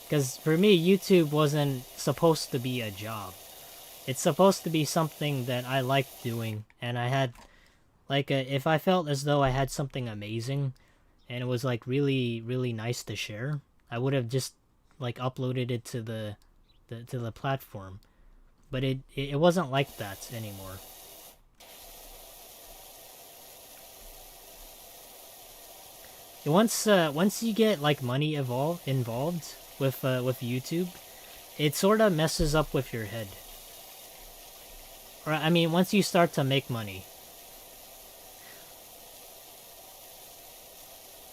Because for me, YouTube wasn't supposed to be a job. It's supposed to be something that I liked doing, and I had like if I felt as though I had something amazing, and it was like really nice to share, I would have just like uploaded it to the platform. But it wasn't like that anymore. Once you get like money involved with YouTube, it sort of messes up with your head. Or I mean, once you start to make money,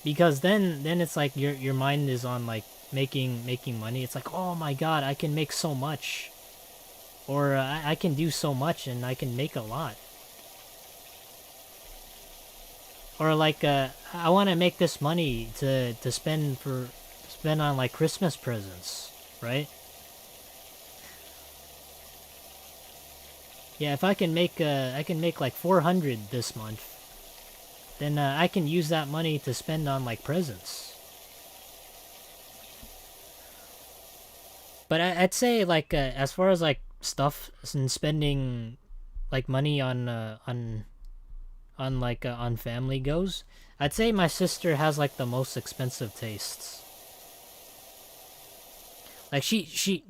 because then it's like your mind is on like making money. It's like, oh my god, I can make so much, or I can do so much and I can make a lot. Or like I want to make this money to spend on like Christmas presents, right? Yeah, if I can make like 400 this month, then I can use that money to spend on like presents. But I'd say like as far as like stuff and spending like money on like on family goes, I'd say my sister has like the most expensive tastes. Like she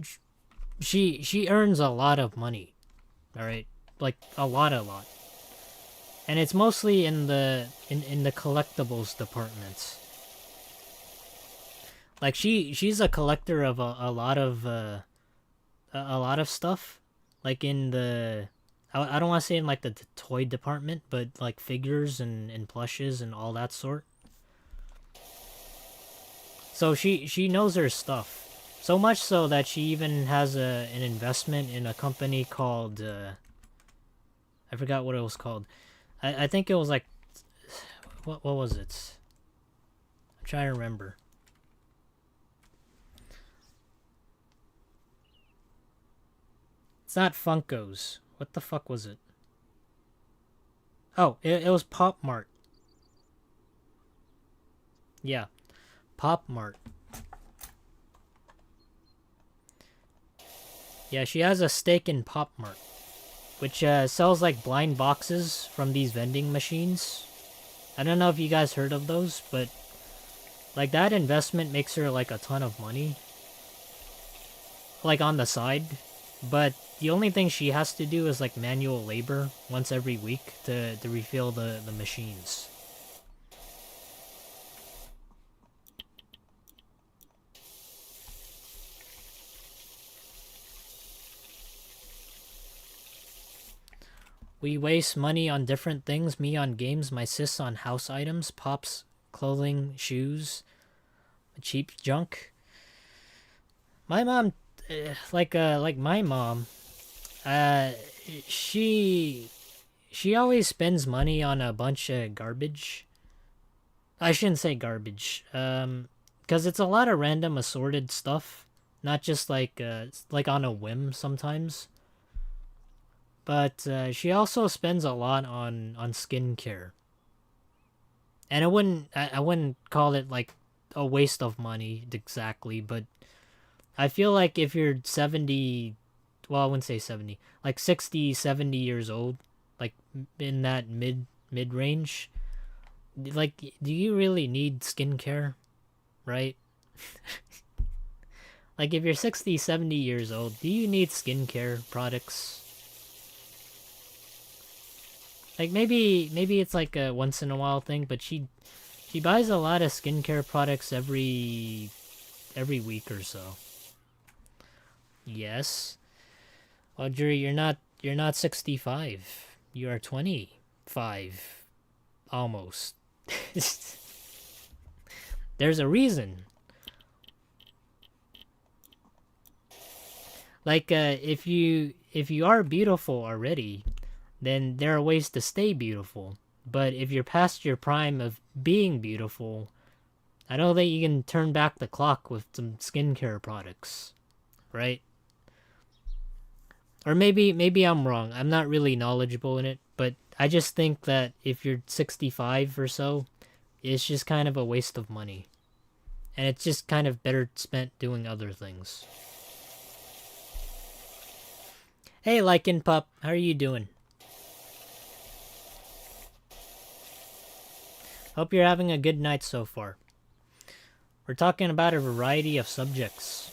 earns a lot of money, all right, like a lot, and it's mostly in the collectibles department. Like she's a collector of a lot of stuff, like in the I don't want to say in like the toy department, but like figures and plushes and all that sort. So she knows her stuff. So much so that she even has an investment in a company called I forgot what it was called. I think it was like what was it? I'm trying to remember. It's not Funkos. What the fuck was it? Oh, it was Pop Mart. Yeah, Pop Mart. Yeah, she has a stake in Pop Mart, which sells like blind boxes from these vending machines. I don't know if you guys heard of those, but like that investment makes her like a ton of money, like on the side. But the only thing she has to do is like manual labor once every week to refill the machines. We waste money on different things. Me on games, my sis on house items, pops, clothing, shoes, cheap junk. My mom, like my mom, uh, she she always spends money on a bunch of garbage. I shouldn't say garbage, because it's a lot of random assorted stuff, not just like on a whim sometimes. But she also spends a lot on skincare, and I wouldn't call it like a waste of money exactly, but I feel like if you're 70, well, I wouldn't say 70, like 60, 70 years old, like in that mid range, like do you really need skincare, right? Like if you're 60, 70 years old, do you need skincare products? Like maybe it's like a once in a while thing, but she buys a lot of skincare products every week or so. Yes. Audrey, you're not 65. You are 25 almost. There's a reason. Like if you are beautiful already, then there are ways to stay beautiful. But if you're past your prime of being beautiful, I don't think you can turn back the clock with some skincare products, right? Or maybe I'm wrong. I'm not really knowledgeable in it, but I just think that if you're 65 or so, it's just kind of a waste of money. And it's just kind of better spent doing other things. Hey, Lycan Pup, how are you doing? Hope you're having a good night so far. We're talking about a variety of subjects.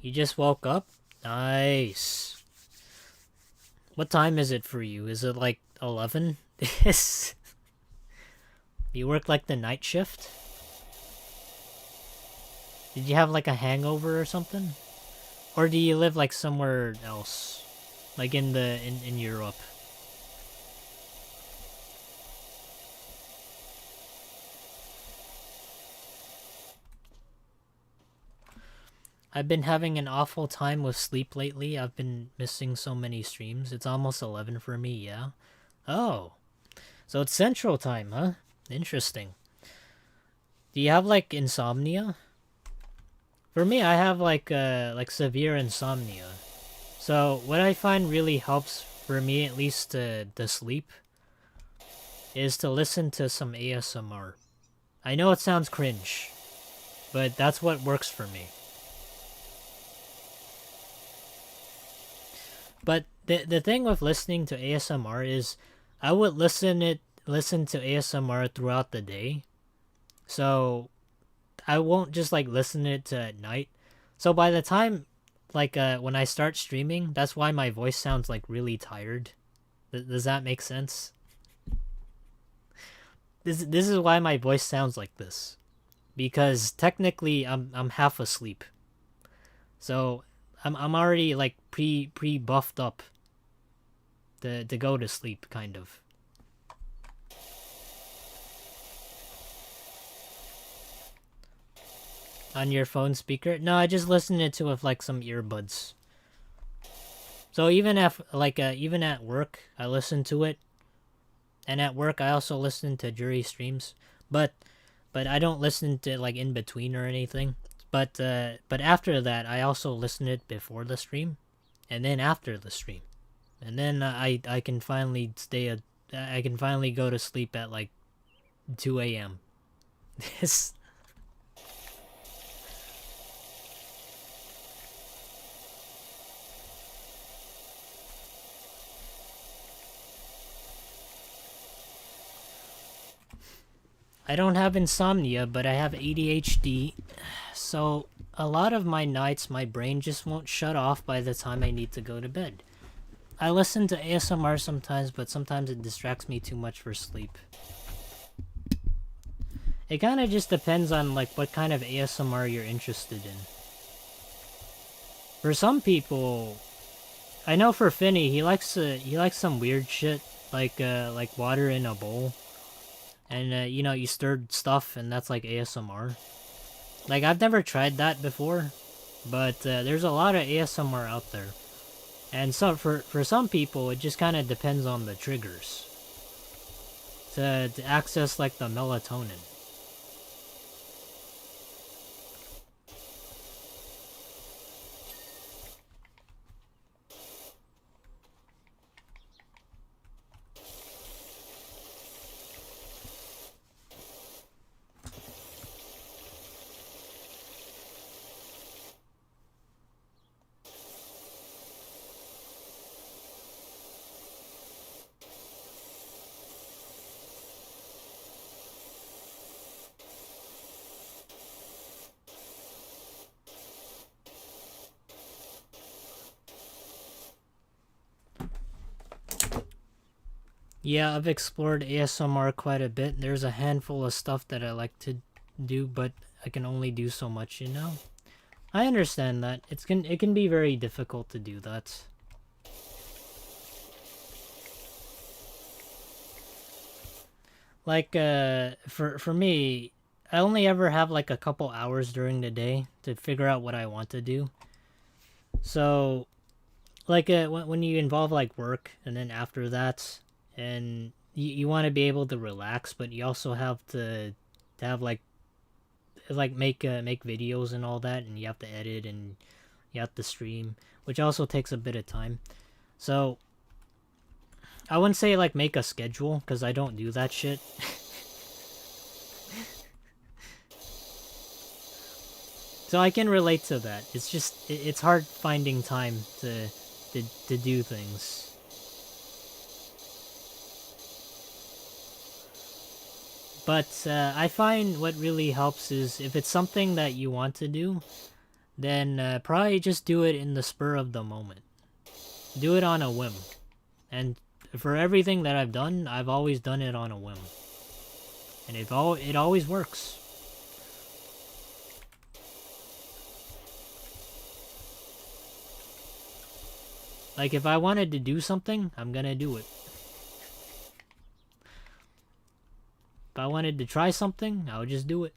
You just woke up? Nice. What time is it for you? Is it like 11? You work like the night shift? Did you have like a hangover or something? Or do you live like somewhere else? Like in Europe? I've been having an awful time with sleep lately. I've been missing so many streams. It's almost 11 for me, yeah? Oh. So it's Central Time, huh? Interesting. Do you have like insomnia? For me, I have like severe insomnia. So what I find really helps for me, at least to sleep, is to listen to some ASMR. I know it sounds cringe, but that's what works for me. But the thing with listening to ASMR is I would listen to ASMR throughout the day. So I won't just like listen to it at night. So by the time like when I start streaming, that's why my voice sounds like really tired. Does that make sense? This is why my voice sounds like this. Because technically I'm half asleep. So I'm already like pre buffed up to go to sleep, kind of. On your phone speaker? No, I just listen to it with like some earbuds. So even even at work, I listen to it, and at work I also listen to jury streams, but I don't listen to it like in between or anything. But after that, I also listen to it before the stream, and then after the stream, and then I can finally I can finally go to sleep at like 2 a.m. This. I don't have insomnia, but I have ADHD, so a lot of my nights my brain just won't shut off by the time I need to go to bed. I listen to ASMR sometimes, but sometimes it distracts me too much for sleep. It kind of just depends on like what kind of ASMR you're interested in. For some people, I know for Finny, he likes some weird shit like water in a bowl. And, you know, you stirred stuff, and that's like ASMR. Like, I've never tried that before, but there's a lot of ASMR out there. And so for some people, it just kind of depends on the triggers to access, like, the melatonin. Yeah, I've explored ASMR quite a bit. There's a handful of stuff that I like to do, but I can only do so much, you know? I understand that. It can be very difficult to do that. Like, for me, I only ever have like a couple hours during the day to figure out what I want to do. So, like when you involve like work, and then after that, and you want to be able to relax, but you also have to have like make videos and all that, and you have to edit and you have to stream, which also takes a bit of time. So I wouldn't say like make a schedule, because I don't do that shit. So I can relate to that. It's just it's hard finding time to do things. But I find what really helps is if it's something that you want to do, then probably just do it in the spur of the moment. Do it on a whim. And for everything that I've done, I've always done it on a whim. And it always works. Like, if I wanted to do something, I'm gonna do it. If I wanted to try something, I would just do it.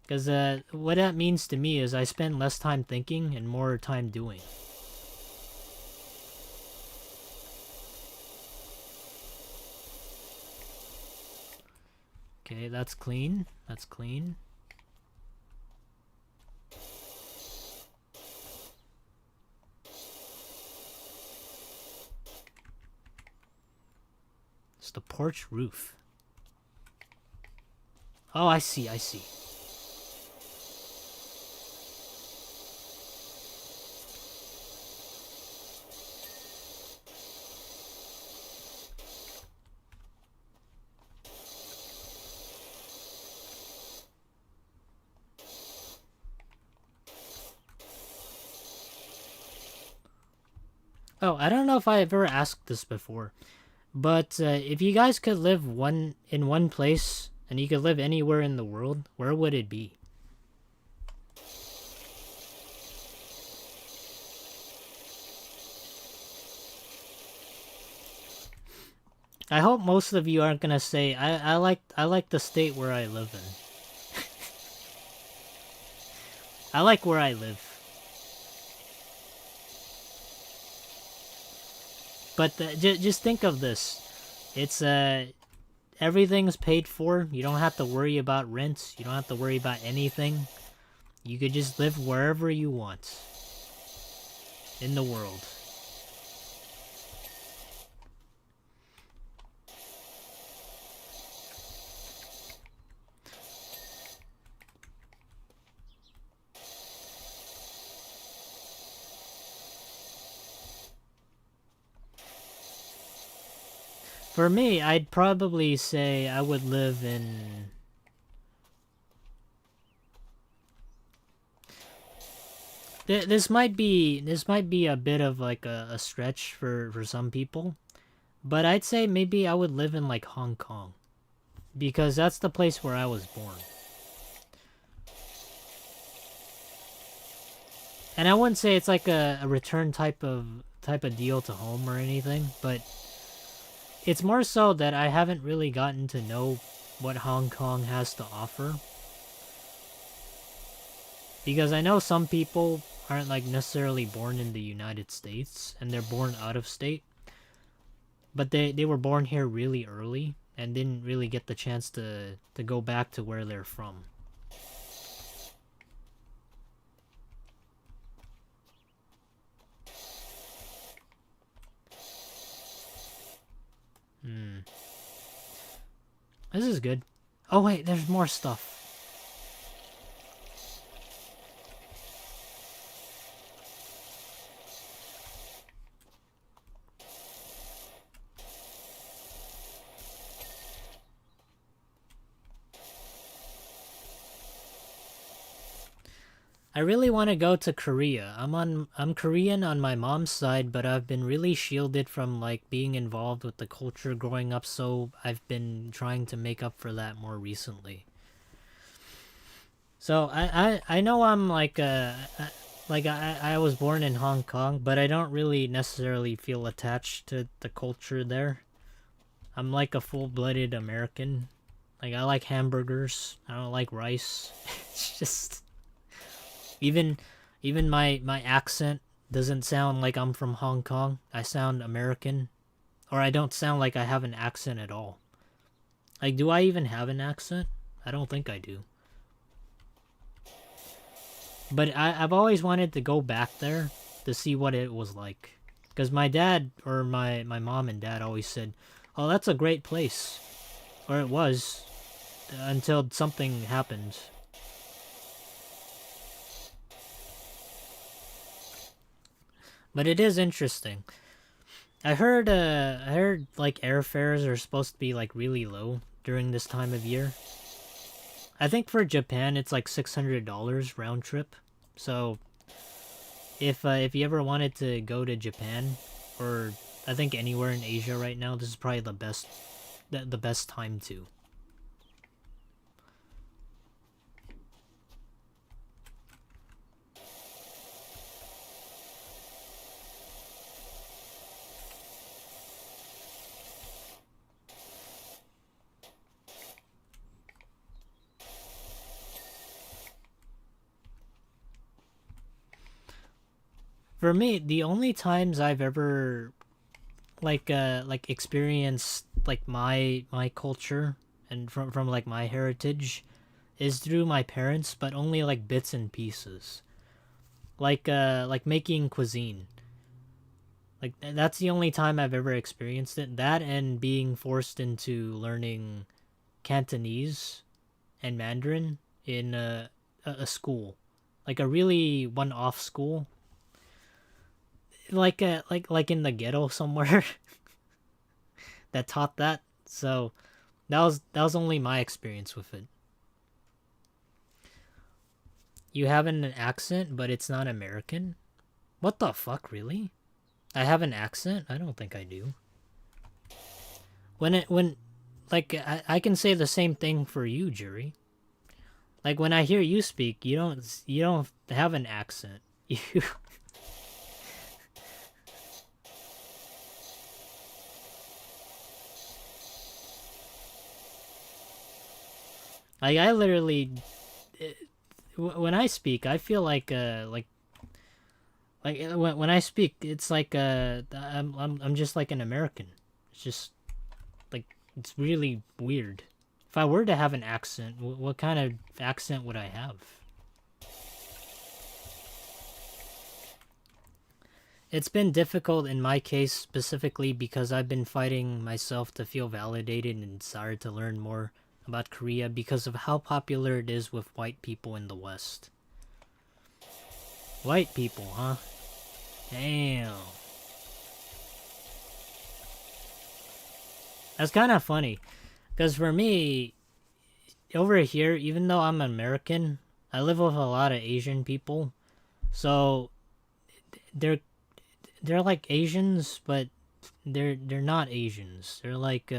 Because what that means to me is I spend less time thinking and more time doing. Okay, that's clean. That's clean. It's the porch roof. Oh, I see, I see. Oh, I don't know if I've ever asked this before, but if you guys could live in one place and you could live anywhere in the world, where would it be? I hope most of you aren't gonna say I like the state where I live in. I like where I live. But just think of this. It's everything's paid for. You don't have to worry about rent. You don't have to worry about anything. You could just live wherever you want in the world. For me, I'd probably say I would live in... This might be a bit of like a stretch for some people, but I'd say maybe I would live in like Hong Kong, because that's the place where I was born. And I wouldn't say it's like a return type of deal to home or anything, but it's more so that I haven't really gotten to know what Hong Kong has to offer. Because I know some people aren't like necessarily born in the United States, and they're born out of state. But they were born here really early and didn't really get the chance to go back to where they're from. This is good. Oh wait, there's more stuff. I really want to go to Korea. I'm Korean on my mom's side, but I've been really shielded from like being involved with the culture growing up, so I've been trying to make up for that more recently. So I know I'm like I was born in Hong Kong, but I don't really necessarily feel attached to the culture there. I'm like a full-blooded American. Like, I like hamburgers. I don't like rice. It's just even my accent doesn't sound like I'm from Hong Kong. I sound American. Or I don't sound like I have an accent at all. Like, do I even have an accent? I don't think I do. But I've always wanted to go back there to see what it was like. Because my dad, or my mom and dad always said, oh, that's a great place. Or it was. Until something happened. But it is interesting. I heard like airfares are supposed to be like really low during this time of year. I think for Japan it's like $600 round trip. So if you ever wanted to go to Japan, or I think anywhere in Asia right now, this is probably the best time to. For me, the only times I've ever like experienced like my culture and from like my heritage is through my parents, but only like bits and pieces. Like making cuisine. Like that's the only time I've ever experienced it. That and being forced into learning Cantonese and Mandarin in a school, like a really one-off school, like in the ghetto somewhere that taught that. So that was only my experience with it. You have an accent, but it's not American. What the fuck, really? I have an accent? I don't think I do. When like I can say the same thing for you, Jury. Like when I hear you speak, you don't have an accent. You like I literally when I speak, I feel like when I speak, it's like I'm just like an American. It's just like it's really weird. If I were to have an accent, what kind of accent would I have? It's been difficult in my case specifically because I've been fighting myself to feel validated and desire to learn more about Korea because of how popular it is with white people in the West. White people, huh? Damn. That's kind of funny. Because for me, over here, even though I'm American, I live with a lot of Asian people. So they're they're like Asians, but they're not Asians. They're like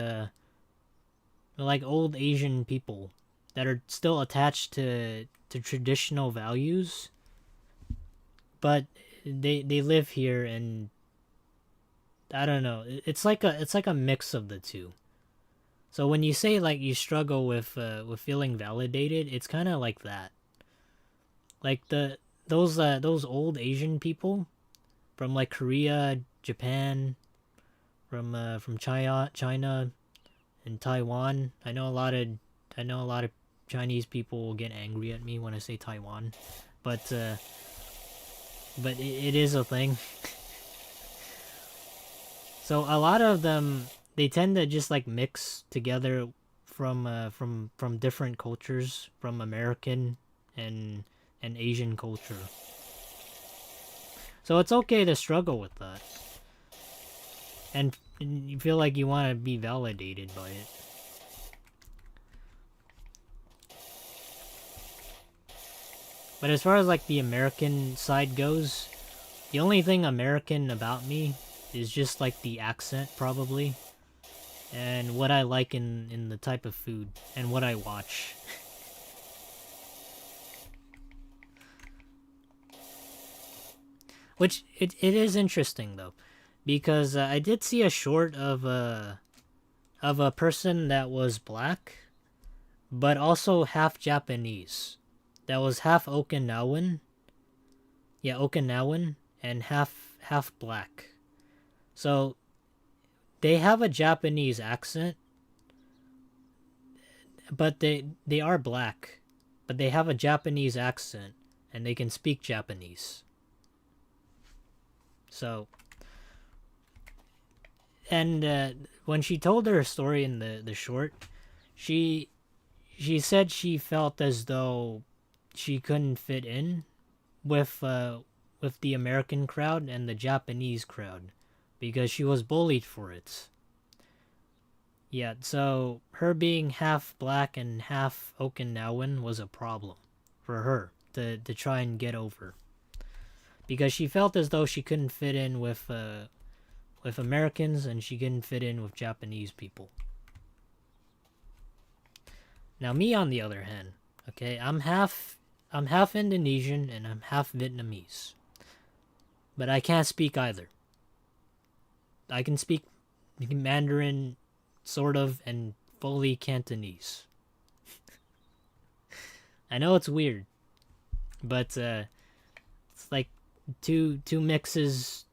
old Asian people that are still attached to traditional values, but they live here, and I don't know. It's like a mix of the two. So when you say like you struggle with feeling validated, it's kind of like that. Like those old Asian people from like Korea, Japan, from China and Taiwan. I know a lot of Chinese people will get angry at me when I say Taiwan, but it is a thing. So a lot of them, they tend to just like mix together from different cultures, from American and Asian culture. So it's okay to struggle with that, and you feel like you want to be validated by it. But as far as like the American side goes, the only thing American about me is just like the accent, probably, and what I like in the type of food and what I watch. Which it is interesting though, because I did see a short of a person that was black, but also half Japanese, that was half Okinawan. Yeah, Okinawan, and half black. So they have a Japanese accent, but they are black, but they have a Japanese accent and they can speak Japanese. So, and when she told her story in the short, she said she felt as though she couldn't fit in with the American crowd and the Japanese crowd because she was bullied for it. Yeah, so her being half black and half Okinawan was a problem for her to try and get over because she felt as though she couldn't fit in with Americans and she couldn't fit in with Japanese people. Now me on the other hand, okay, I'm half Indonesian and I'm half Vietnamese. But I can't speak either. I can speak Mandarin sort of and fully Cantonese. I know it's weird, but it's like two mixes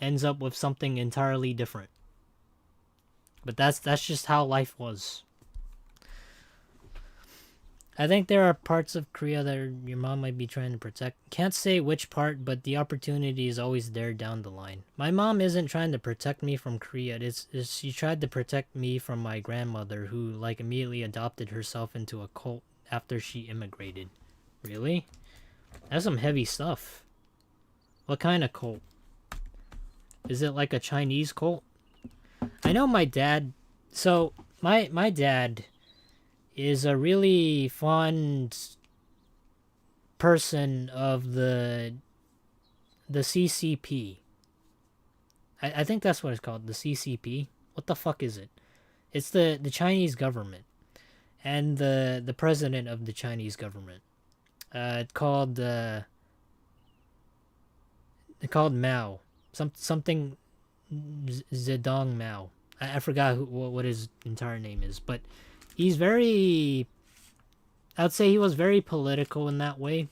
ends up with something entirely different. But that's just how life was. I think there are parts of Korea that your mom might be trying to protect. Can't say which part, but the opportunity is always there down the line. My mom isn't trying to protect me from Korea. She tried to protect me from my grandmother, who like immediately adopted herself into a cult after she immigrated. Really? That's some heavy stuff. What kind of cult? Is it like a Chinese cult? I know my dad. So my dad is a really fond person of the CCP. I think that's what it's called, the CCP. What the fuck is it? It's the Chinese government and the president of the Chinese government. It's called Mao. Something Zedong Mao. I forgot what his entire name is, but he's very, I'd say he was very political in that way,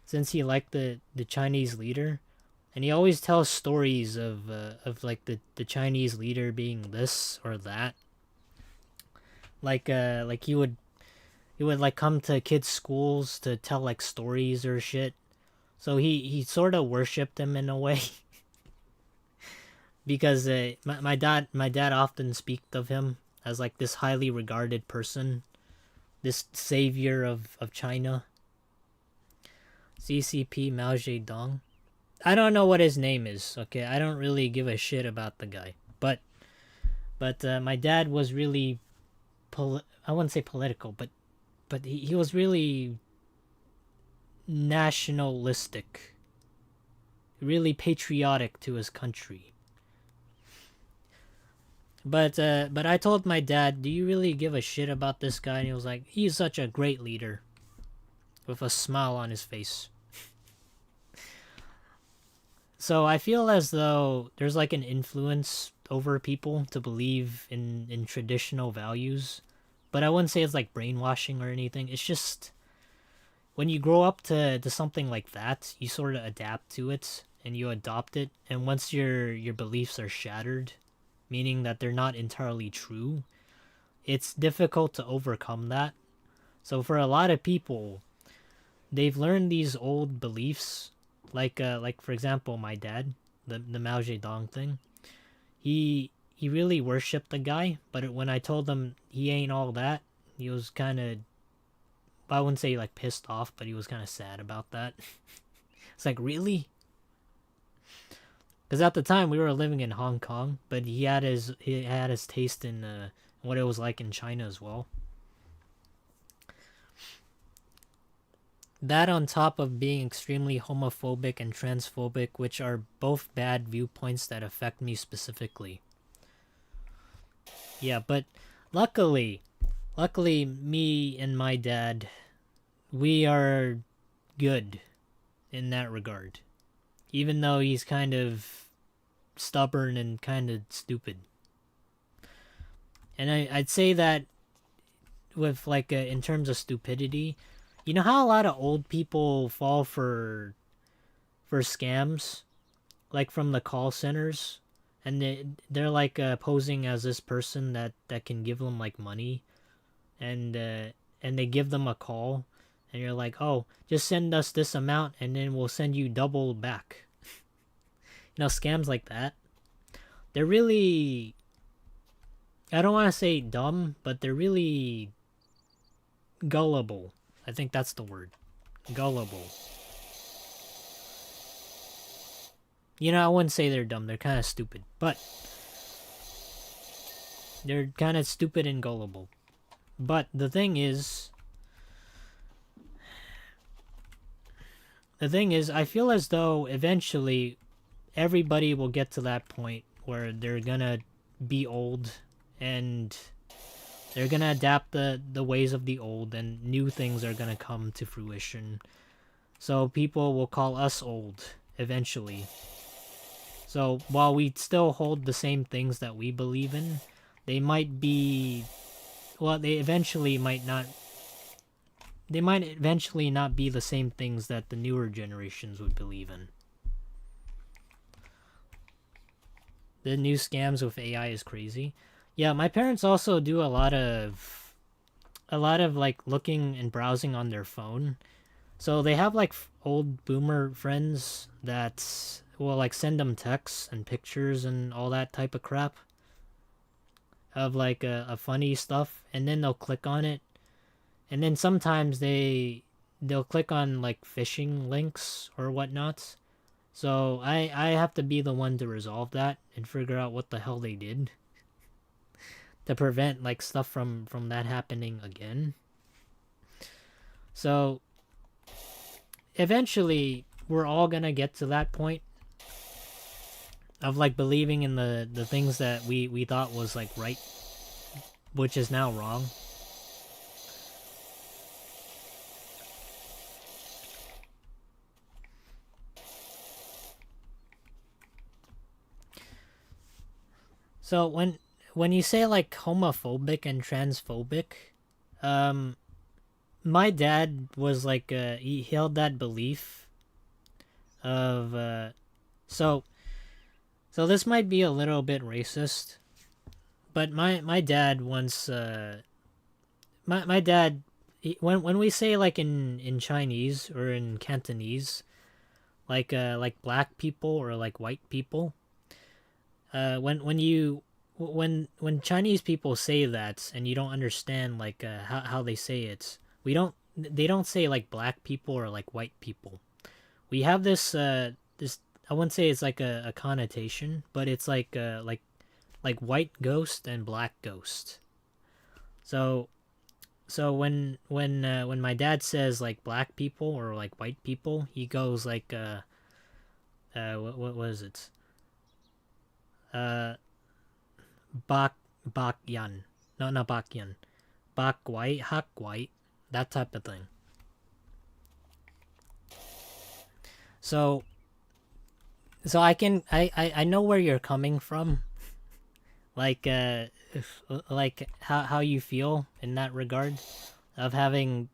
since he liked the Chinese leader, and he always tells stories of like the Chinese leader being this or that. Like he would like come to kids' schools to tell like stories or shit. So he sort of worshipped him in a way. Because my dad often speaks of him as like this highly regarded person, this savior of China. CCP Mao Zedong. I don't know what his name is. Okay, I don't really give a shit about the guy, but my dad was really I wouldn't say political, but he was really nationalistic, really patriotic to his country. But I told my dad, do you really give a shit about this guy? And he was like, he's such a great leader, with a smile on his face. So I feel as though there's like an influence over people to believe in traditional values. But I wouldn't say it's like brainwashing or anything. It's just when you grow up to something like that, you sort of adapt to it and you adopt it. And once your beliefs are shattered, meaning that they're not entirely true, it's difficult to overcome that. So for a lot of people, they've learned these old beliefs, like for example, my dad, the Mao Zedong thing. He really worshipped the guy, but when I told him he ain't all that, he was kind of, I wouldn't say like pissed off, but he was kind of sad about that. It's like, really? Because at the time we were living in Hong Kong, but he had his taste in what it was like in China as well. That on top of being extremely homophobic and transphobic, which are both bad viewpoints that affect me specifically. Yeah, but luckily me and my dad, we are good in that regard. Even though he's kind of stubborn and kind of stupid. And I'd say that with like in terms of stupidity, you know how a lot of old people fall for scams? like from the call centers, and they're like posing as this person that can give them like money, and they give them a call, and you're like, oh, just send us this amount and then we'll send you double back. Scams like that, they're really, I don't want to say dumb, but they're really gullible. I think that's the word. Gullible. I wouldn't say they're dumb. They're kind of stupid. But they're kind of stupid and gullible. But the thing is, I feel as though eventually everybody will get to that point where they're gonna be old and they're gonna adapt the ways of the old, and new things are gonna come to fruition. So people will call us old eventually. So while we still hold the same things that we believe in, they might be, well, they might eventually not be the same things that the newer generations would believe in. The new scams with AI is crazy. Yeah, my parents also do a lot of like looking and browsing on their phone. So they have like old boomer friends that will like send them texts and pictures and all that type of crap of like a funny stuff, and then they'll click on it, and then sometimes they'll click on like phishing links or whatnot. So I have to be the one to resolve that and figure out what the hell they did to prevent like stuff from that happening again. So eventually we're all gonna get to that point of like believing in the things that we thought was like right, which is now wrong. So when you say like homophobic and transphobic, my dad was like he held that belief of so this might be a little bit racist, but my dad once my dad when we say like in Chinese or in Cantonese, like black people or like white people, when Chinese people say that and you don't understand like how they say it, they don't say like black people or like white people. We have this this, I wouldn't say it's like a connotation, but it's like white ghost and black ghost. So when my dad says like black people or like white people, he goes like what was it? Bak yan. No, not bak yan. Bak white, hak white, that type of thing. So I know where you're coming from. Like like how you feel in that regard of having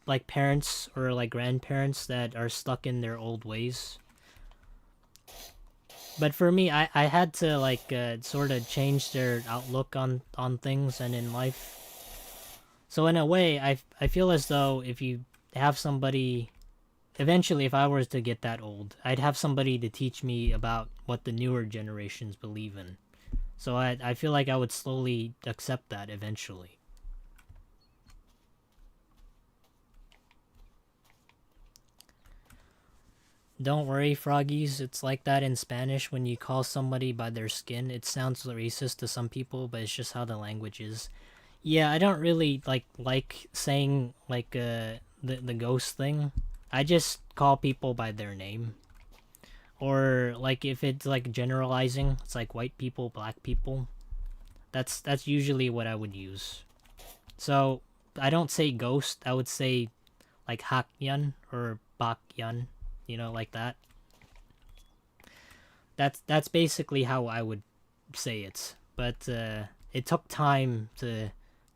like parents or like grandparents that are stuck in their old ways. But for me, I had to like sort of change their outlook on things and in life. So in a way, I feel as though if you have somebody, eventually if I was to get that old, I'd have somebody to teach me about what the newer generations believe in. So I feel like I would slowly accept that eventually. Don't worry, Froggies. It's like that in Spanish when you call somebody by their skin. It sounds racist to some people, but it's just how the language is. Yeah, I don't really like saying like the ghost thing. I just call people by their name. Or like if it's like generalizing, it's like white people, black people. That's usually what I would use. So I don't say ghost. I would say like Hakyan or Bakyan. Like that. That's basically how I would say it. But it took time to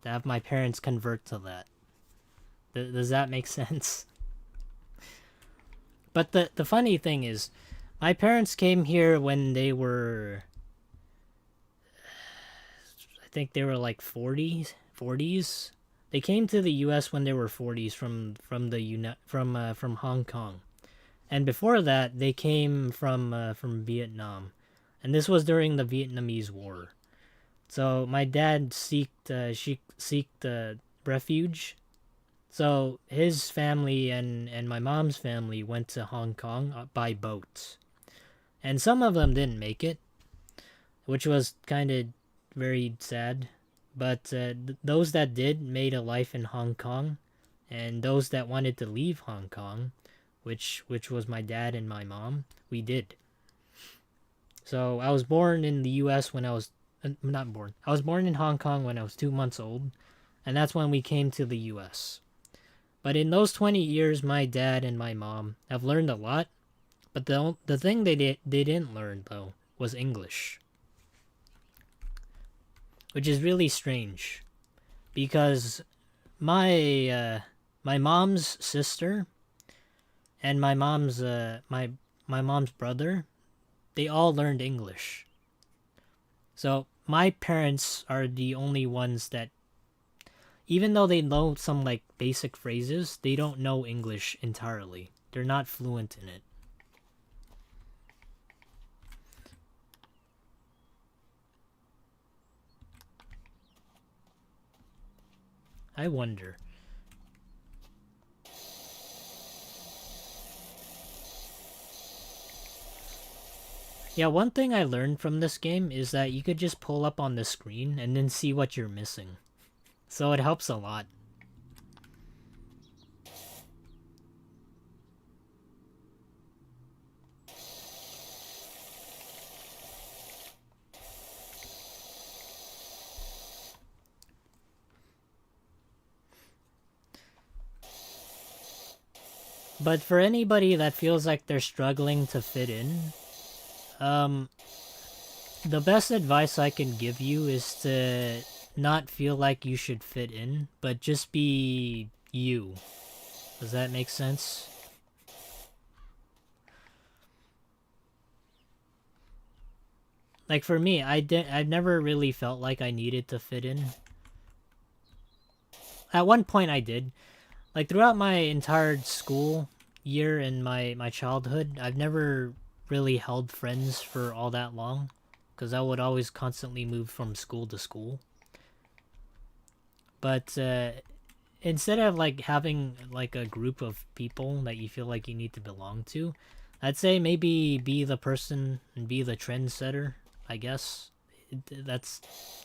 have my parents convert to that. Does that make sense? But the funny thing is, My parents came here when they were, I think they were like 40s. They came to the U.S. when they were 40s from Hong Kong, and before that they came from Vietnam, and this was during the Vietnamese War. So my dad seeked refuge. So his family and my mom's family went to Hong Kong by boat, and some of them didn't make it, which was kind of very sad. But those that did made a life in Hong Kong, and those that wanted to leave Hong Kong, which was my dad and my mom, we did. So I was born in the U.S. when I was not born. I was born in Hong Kong when I was 2 months old, and that's when we came to the U.S. But in those 20 years, my dad and my mom have learned a lot. But the thing they didn't learn though was English, which is really strange, because my mom's sister and my mom's brother, they all learned English. So my parents are the only ones that, even though they know some like basic phrases, they don't know English entirely. They're not fluent in it. I wonder. Yeah, one thing I learned from this game is that you could just pull up on the screen and then see what you're missing. So it helps a lot. But for anybody that feels like they're struggling to fit in, the best advice I can give you is to not feel like you should fit in, but just be you. Does that make sense? Like for me, I've never really felt like I needed to fit in. At one point I did. Like throughout my entire school year and my childhood, I've never really held friends for all that long, because I would always constantly move from school to school. But instead of like having like a group of people that you feel like you need to belong to, I'd say maybe be the person and be the trendsetter. I guess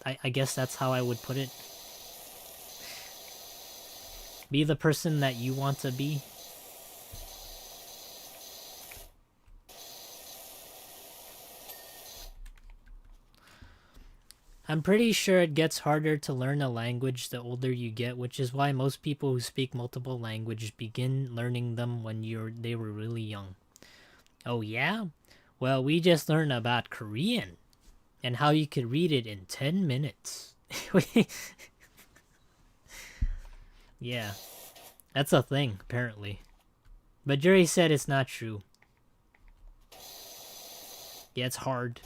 I guess that's how I would put it. Be the person that you want to be. I'm pretty sure it gets harder to learn a language the older you get, which is why most people who speak multiple languages begin learning them when they were really young. Oh yeah? Well, we just learned about Korean and how you could read it in 10 minutes. Yeah. That's a thing, apparently. But Jury said it's not true. Yeah, it's hard.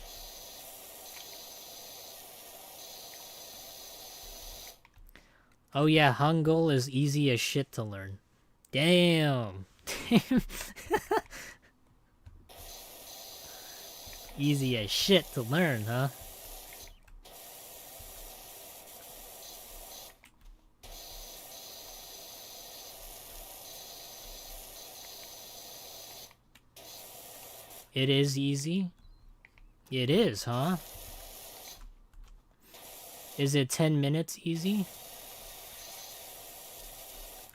Oh yeah, Hangul is easy as shit to learn. Damn. Easy as shit to learn, huh? It is easy? It is, huh? Is it 10 minutes easy?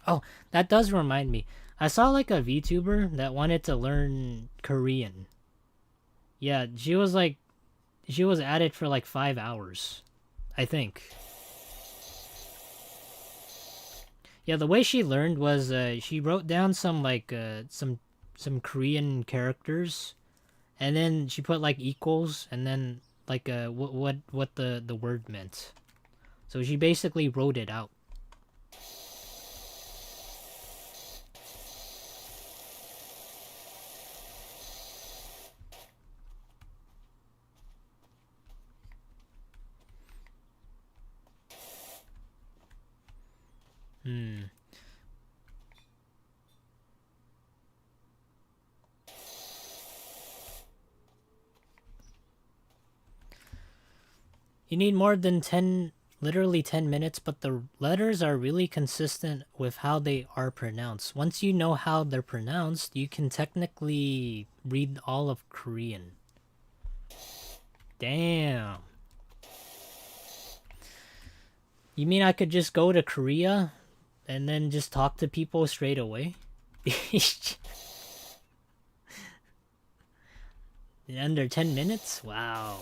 Oh, that does remind me. I saw like a VTuber that wanted to learn Korean. Yeah, she was at it for like 5 hours, I think. Yeah, the way she learned was she wrote down some like some Korean characters, and then she put like equals, and then like what the word meant. So she basically wrote it out. Hmm. You need more than 10, literally 10 minutes, but the letters are really consistent with how they are pronounced. Once you know how they're pronounced, you can technically read all of Korean. Damn. You mean I could just go to Korea and then just talk to people straight away? In under 10 minutes? Wow.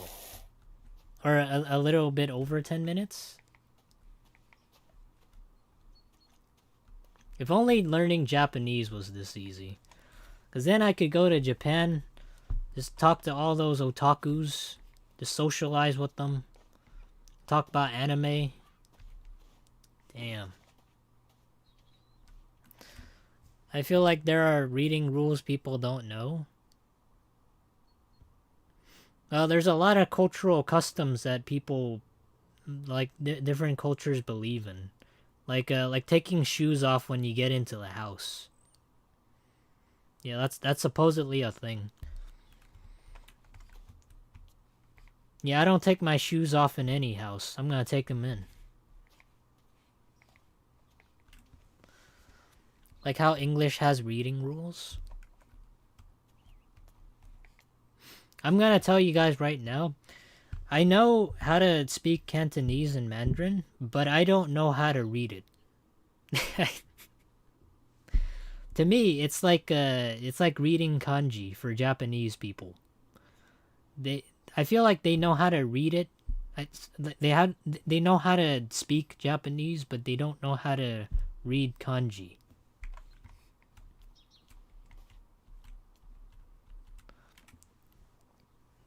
Or a little bit over 10 minutes? If only learning Japanese was this easy. Because then I could go to Japan, just talk to all those otakus, just socialize with them, talk about anime. Damn. I feel like there are reading rules people don't know. Well, there's a lot of cultural customs that people, like, different cultures believe in. Like taking shoes off when you get into the house. Yeah, that's supposedly a thing. Yeah, I don't take my shoes off in any house. I'm gonna take them in. Like how English has reading rules. I'm gonna tell you guys right now, I know how to speak Cantonese and Mandarin, but I don't know how to read it. To me, it's like reading kanji for Japanese people. I feel like they know how to read it. They know how to speak Japanese, but they don't know how to read kanji.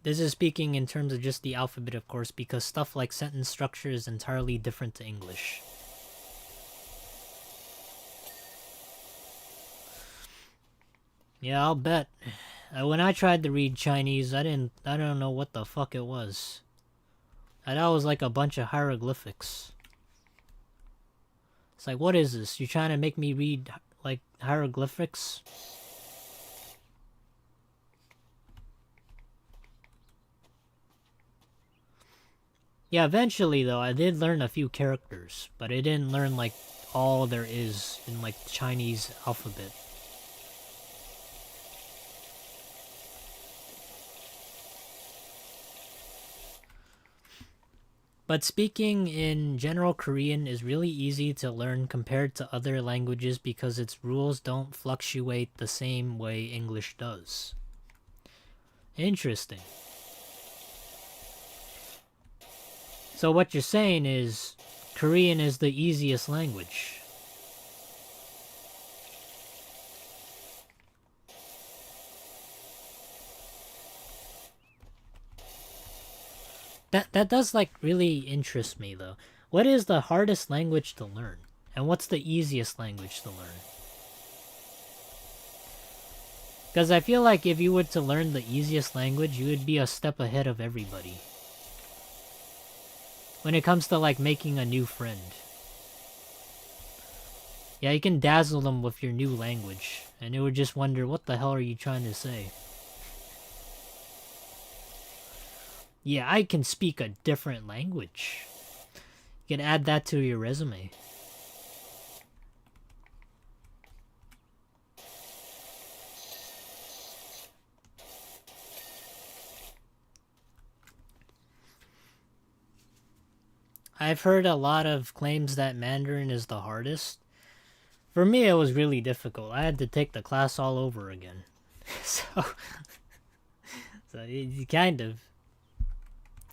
This is speaking in terms of just the alphabet, of course, because stuff like sentence structure is entirely different to English. Yeah, I'll bet. When I tried to read Chinese, I don't know what the fuck it was. I thought it was like a bunch of hieroglyphics. It's like, what is this? You're trying to make me read, like, hieroglyphics? Yeah, eventually, though, I did learn a few characters, but I didn't learn, like, all there is in, like, Chinese alphabet. But speaking in general Korean is really easy to learn compared to other languages because its rules don't fluctuate the same way English does. Interesting. So what you're saying is Korean is the easiest language. That does like really interest me though. What is the hardest language to learn? And what's the easiest language to learn? Because I feel like if you were to learn the easiest language, you would be a step ahead of everybody. When it comes to like making a new friend. Yeah, you can dazzle them with your new language, and they would just wonder, what the hell are you trying to say? Yeah, I can speak a different language. You can add that to your resume. I've heard a lot of claims that Mandarin is the hardest. For me, it was really difficult. I had to take the class all over again. so it kind of.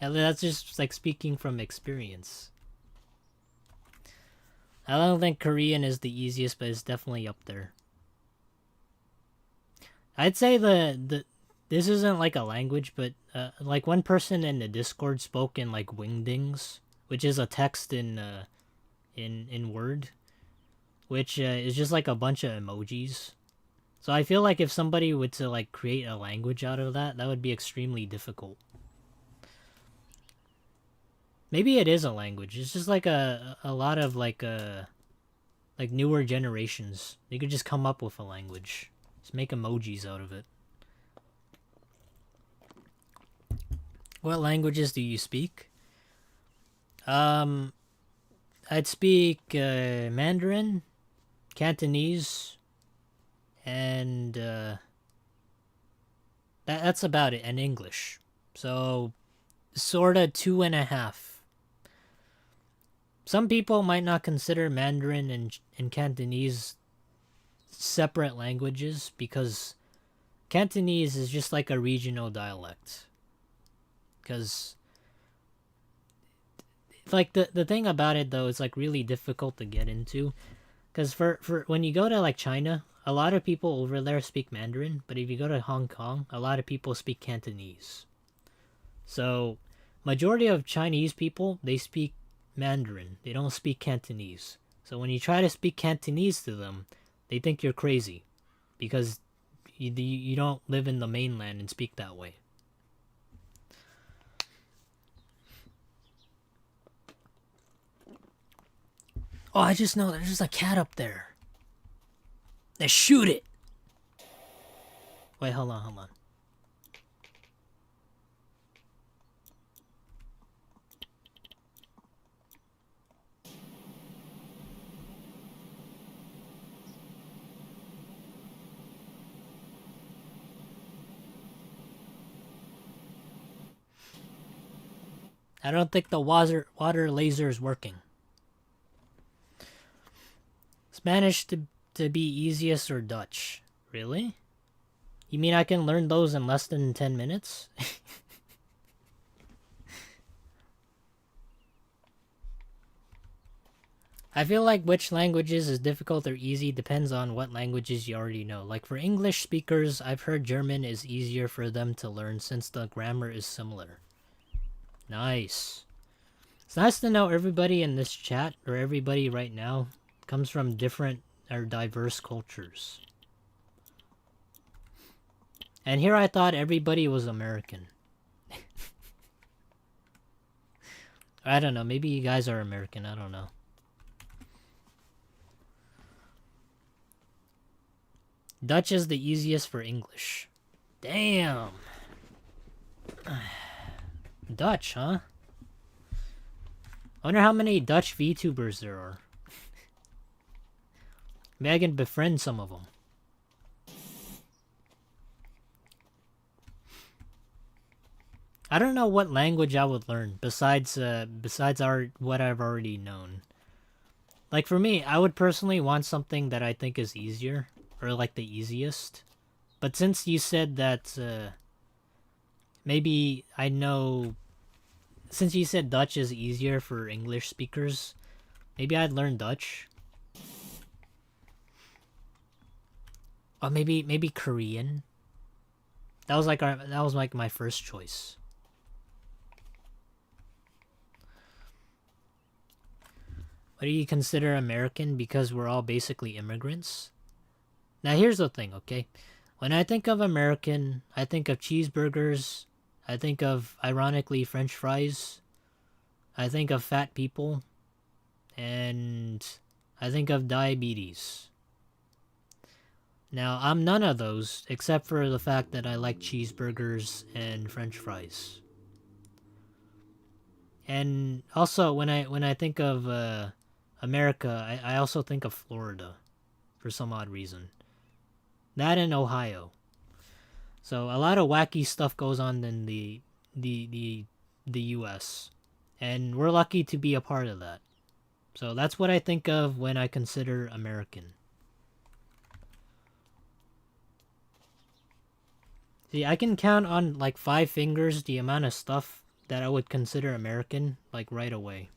And that's just like speaking from experience. I don't think Korean is the easiest, but it's definitely up there. I'd say this isn't like a language, but like one person in the Discord spoke in like wingdings, which is a text in Word, which is just like a bunch of emojis. So I feel like if somebody were to like create a language out of that, that would be extremely difficult. Maybe it is a language. It's just like a lot of like like newer generations. They could just come up with a language. Just make emojis out of it. What languages do you speak? I'd speak Mandarin, Cantonese, and that's about it, and English. So, sorta 2.5. Some people might not consider Mandarin and Cantonese separate languages because Cantonese is just like a regional dialect. Because, like, the thing about it, though, is, like, really difficult to get into. Because for when you go to, like, China, a lot of people over there speak Mandarin, but if you go to Hong Kong, a lot of people speak Cantonese. So, majority of Chinese people, they speak Mandarin. They don't speak Cantonese. So when you try to speak Cantonese to them, they think you're crazy. Because you don't live in the mainland and speak that way. Oh, I just know there's just a cat up there. Let's shoot it. Wait, hold on. I don't think the water laser is working. Spanish to be easiest or Dutch? Really? You mean I can learn those in less than 10 minutes? I feel like which languages is difficult or easy depends on what languages you already know. Like for English speakers, I've heard German is easier for them to learn since the grammar is similar. Nice. It's nice to know everybody in this chat, or everybody right now, comes from different or diverse cultures. And here I thought everybody was American. I don't know, maybe you guys are American, I don't know. Dutch is the easiest for English. Damn. Dutch, huh? I wonder how many Dutch VTubers there are. Maybe I can befriend some of them. I don't know what language I would learn besides what I've already known. Like for me, I would personally want something that I think is easier, or like the easiest. But since you said that maybe I know, since you said Dutch is easier for English speakers, maybe I'd learn Dutch. Or maybe Korean. That was like my first choice. What do you consider American? Because we're all basically immigrants? Now here's the thing, okay? When I think of American, I think of cheeseburgers. I think of, ironically, French fries. I think of fat people. And I think of diabetes. Now, I'm none of those, except for the fact that I like cheeseburgers and French fries. And also, when I think of America, I also think of Florida, for some odd reason. That and Ohio. So a lot of wacky stuff goes on in the U.S. And we're lucky to be a part of that. So that's what I think of when I consider American. See, I can count on like 5 fingers the amount of stuff that I would consider American, like right away.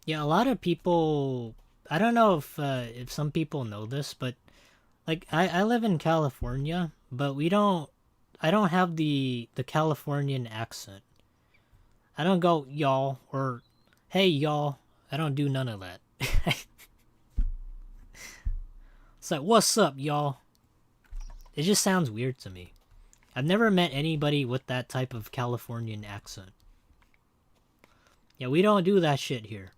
Yeah, a lot of people, I don't know if some people know this, but like I live in California, but I don't have the Californian accent. I don't go y'all or hey y'all. I don't do none of that. It's like, what's up, y'all? It just sounds weird to me. I've never met anybody with that type of Californian accent. Yeah, we don't do that shit here.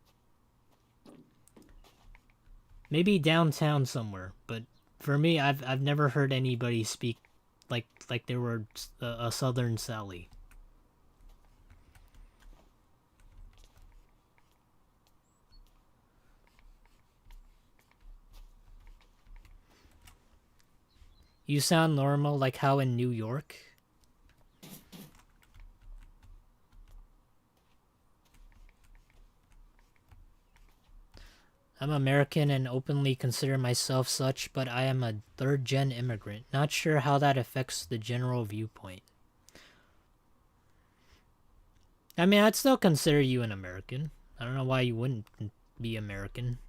Maybe downtown somewhere, but for me, I've never heard anybody speak like they were a Southern Sally. You sound normal, like how in New York. I'm American and openly consider myself such, but I am a third-gen immigrant. Not sure how that affects the general viewpoint. I mean, I'd still consider you an American. I don't know why you wouldn't be American.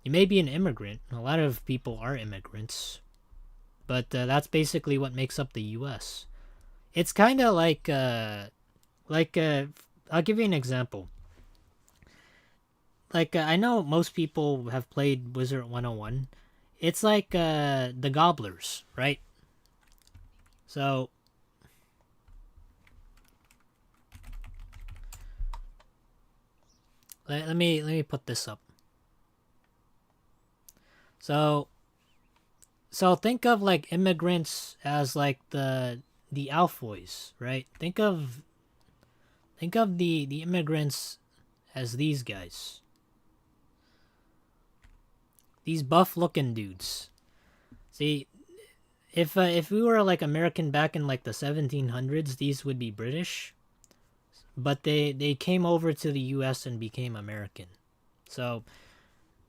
You may be an immigrant. A lot of people are immigrants. But that's basically what makes up the U.S. It's kind of like, I'll give you an example. Like, I know most people have played Wizard 101. It's like the Gobblers, right? So, let me put this up. So think of like immigrants as like the Alfoys, right? Think of the immigrants as these guys. These buff-looking dudes. See, if we were like American back in like the 1700s, these would be British. But they came over to the U.S. and became American. So,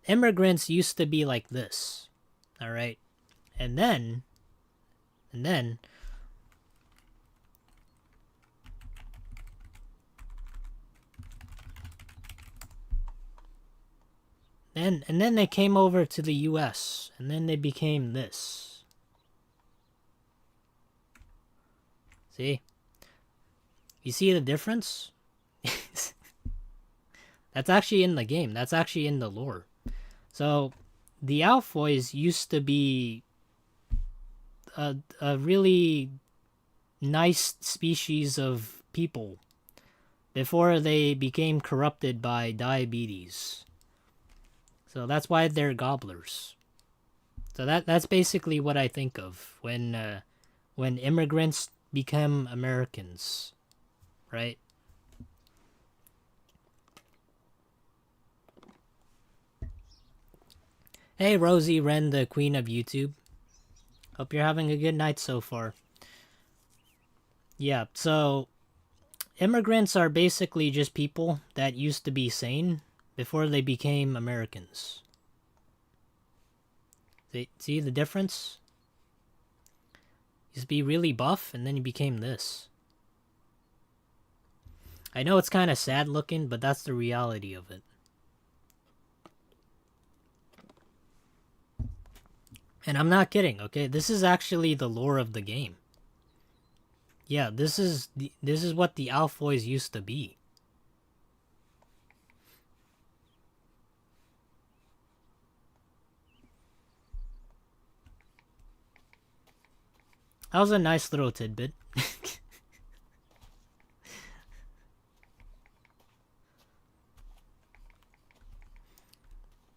immigrants used to be like this. Alright? And then... And then they came over to the US, and then they became this. See? You see the difference? That's actually in the game. That's actually in the lore. So, the Alfoys used to be a really nice species of people before they became corrupted by diabetes. So that's why they're gobblers. So that's basically what I think of when immigrants become Americans, right? Hey, Rosie Wren, the queen of YouTube. Hope you're having a good night so far. Yeah, so immigrants are basically just people that used to be sane before they became Americans. See the difference? Used to be really buff, and then he became this. I know it's kind of sad looking, but that's the reality of it. And I'm not kidding, okay? This is actually the lore of the game. Yeah, this is what the Alfoys used to be. That was a nice little tidbit.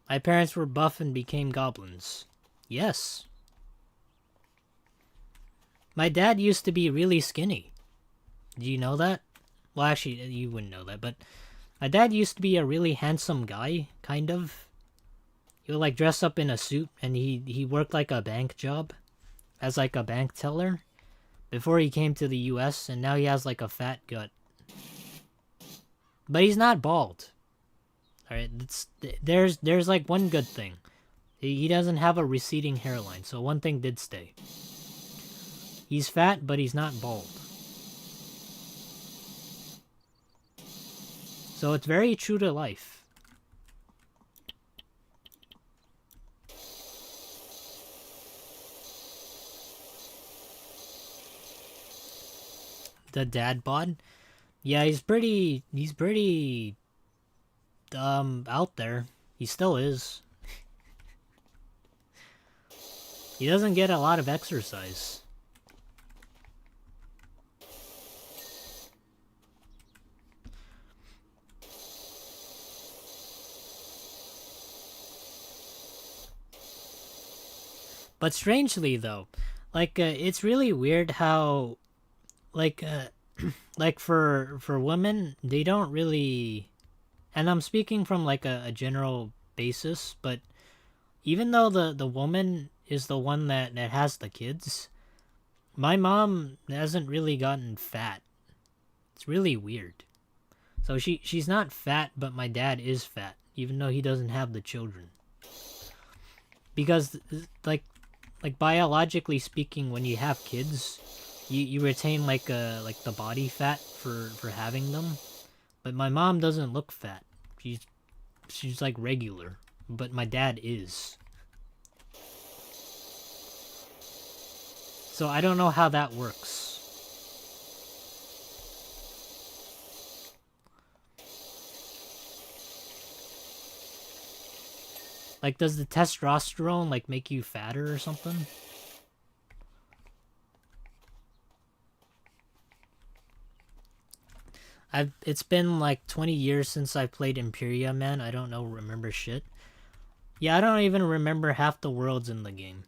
My parents were buff and became goblins. Yes. My dad used to be really skinny. Do you know that? Well, actually, you wouldn't know that, but my dad used to be a really handsome guy, kind of. He would like dress up in a suit, and he worked like a bank job as like a bank teller before he came to the US, and now he has like a fat gut. But he's not bald. Alright, there's like one good thing. He doesn't have a receding hairline, so one thing did stay. He's fat, but he's not bald. So it's very true to life. The dad bod? Yeah, he's pretty out there. He still is. He doesn't get a lot of exercise. But strangely though, like it's really weird how like like for women they don't really, and I'm speaking from like a general basis, but even though the woman is the one that has the kids, my mom hasn't really gotten fat. It's really weird. So she's not fat, but my dad is fat, even though he doesn't have the children. Because like biologically speaking, when you have kids, you retain like the body fat for having them. But my mom doesn't look fat. She's like regular, but my dad is. So I don't know how that works. Like, does the testosterone like make you fatter or something? It's been like 20 years since I played Imperia, man. I don't remember shit. Yeah, I don't even remember half the worlds in the game.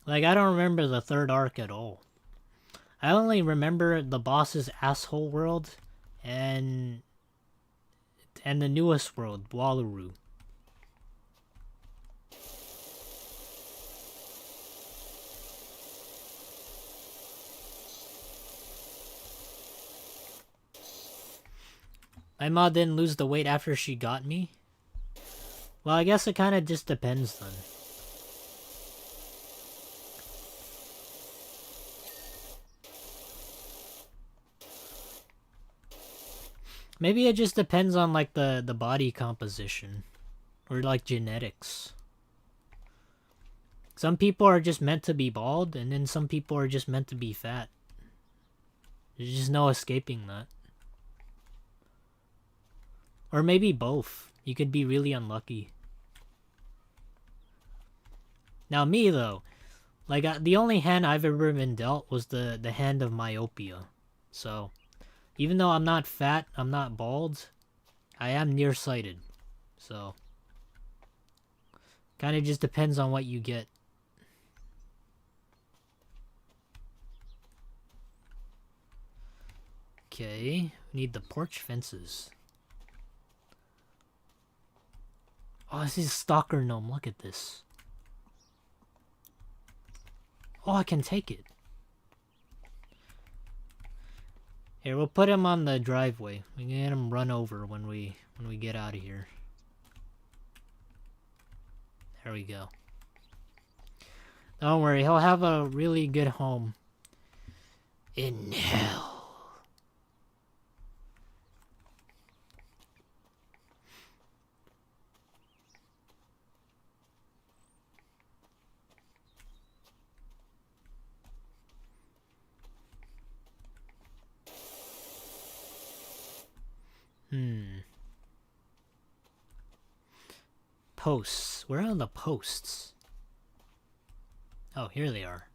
Like, I don't remember the third arc at all. I only remember the boss's asshole world and the newest world, Wallaroo. My mom didn't lose the weight after she got me. Well, I guess it kind of just depends then. Maybe it just depends on like the body composition or like genetics. Some people are just meant to be bald, and then some people are just meant to be fat. There's just no escaping that. Or maybe both. You could be really unlucky. Now me though, like the only hand I've ever been dealt was the hand of myopia. So, even though I'm not fat, I'm not bald, I am nearsighted. So, kind of just depends on what you get. Okay, we need the porch fences. Oh, this is a stalker gnome. Look at this. Oh, I can take it. Here, we'll put him on the driveway. We can get him run over when we get out of here. There we go. Don't worry, he'll have a really good home in hell. Posts. Where are the posts? Oh, here they are.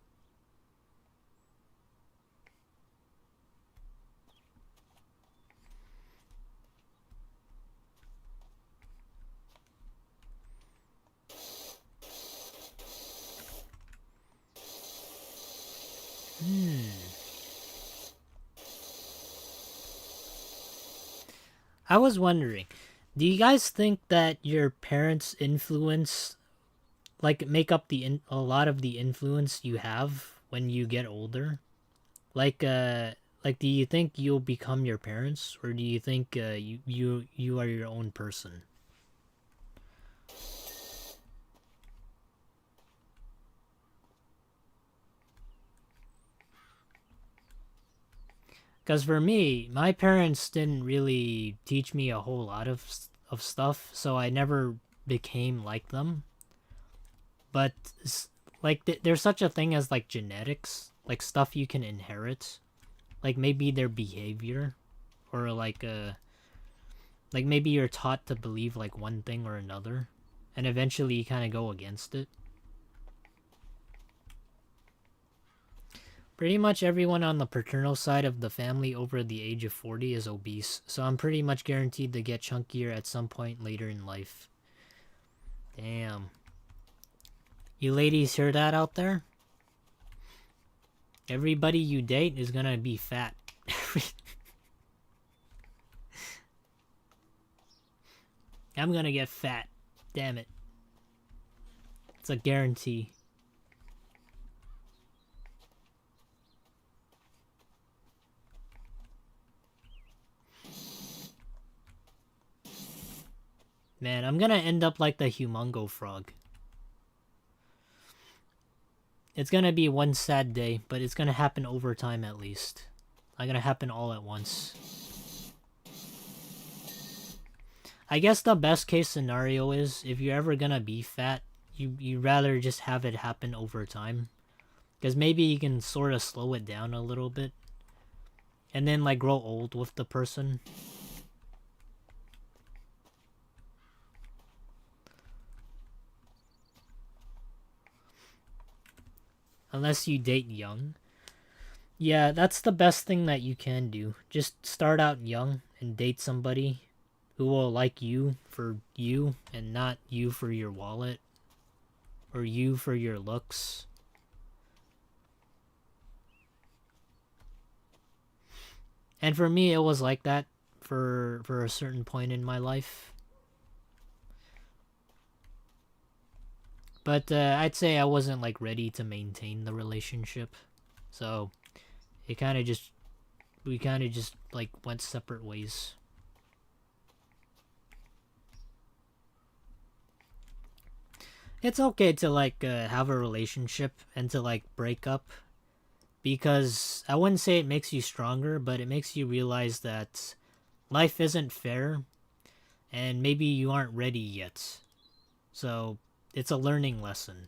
I was wondering, do you guys think that your parents' influence, like, make up a lot of the influence you have when you get older? Like, do you think you'll become your parents, or do you think you are your own person? Because for me, my parents didn't really teach me a whole lot of stuff, so I never became like them. But like there's such a thing as like genetics, like stuff you can inherit, like maybe their behavior, or like maybe you're taught to believe like one thing or another, and eventually you kind of go against it. Pretty much everyone on the paternal side of the family over the age of 40 is obese, so I'm pretty much guaranteed to get chunkier at some point later in life. Damn. You ladies hear that out there? Everybody you date is gonna be fat. I'm gonna get fat. Damn it. It's a guarantee. Man, I'm gonna end up like the humongo frog. It's gonna be one sad day, but it's gonna happen over time at least. Not gonna happen all at once. I guess the best case scenario is, if you're ever gonna be fat, you rather just have it happen over time. Because maybe you can sort of slow it down a little bit. And then like grow old with the person. Unless you date young. Yeah, that's the best thing that you can do. Just start out young and date somebody who will like you for you and not you for your wallet or you for your looks. And for me, it was like that for a certain point in my life. But I'd say I wasn't like ready to maintain the relationship. So we kind of just like went separate ways. It's okay to like have a relationship and to like break up, because I wouldn't say it makes you stronger, but it makes you realize that life isn't fair and maybe you aren't ready yet. So it's a learning lesson.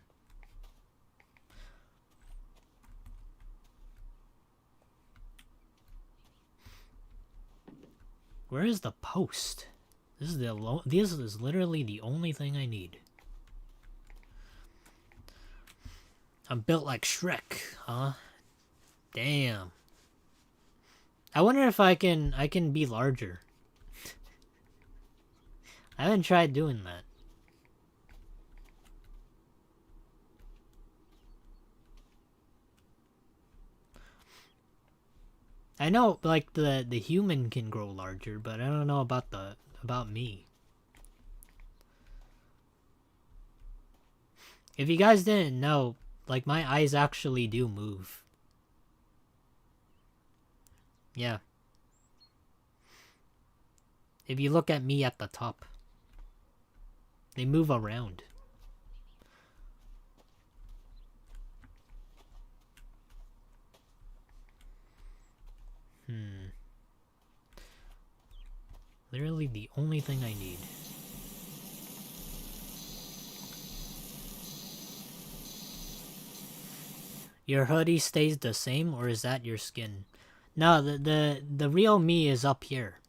Where is the post? This is literally the only thing I need. I'm built like Shrek, huh? Damn. I wonder if I can be larger. I haven't tried doing that. I know like the human can grow larger, but I don't know about me. If you guys didn't know, like my eyes actually do move. Yeah. If you look at me at the top, they move around. Literally the only thing I need. Your hoodie stays the same, or is that your skin? No, the real me is up here.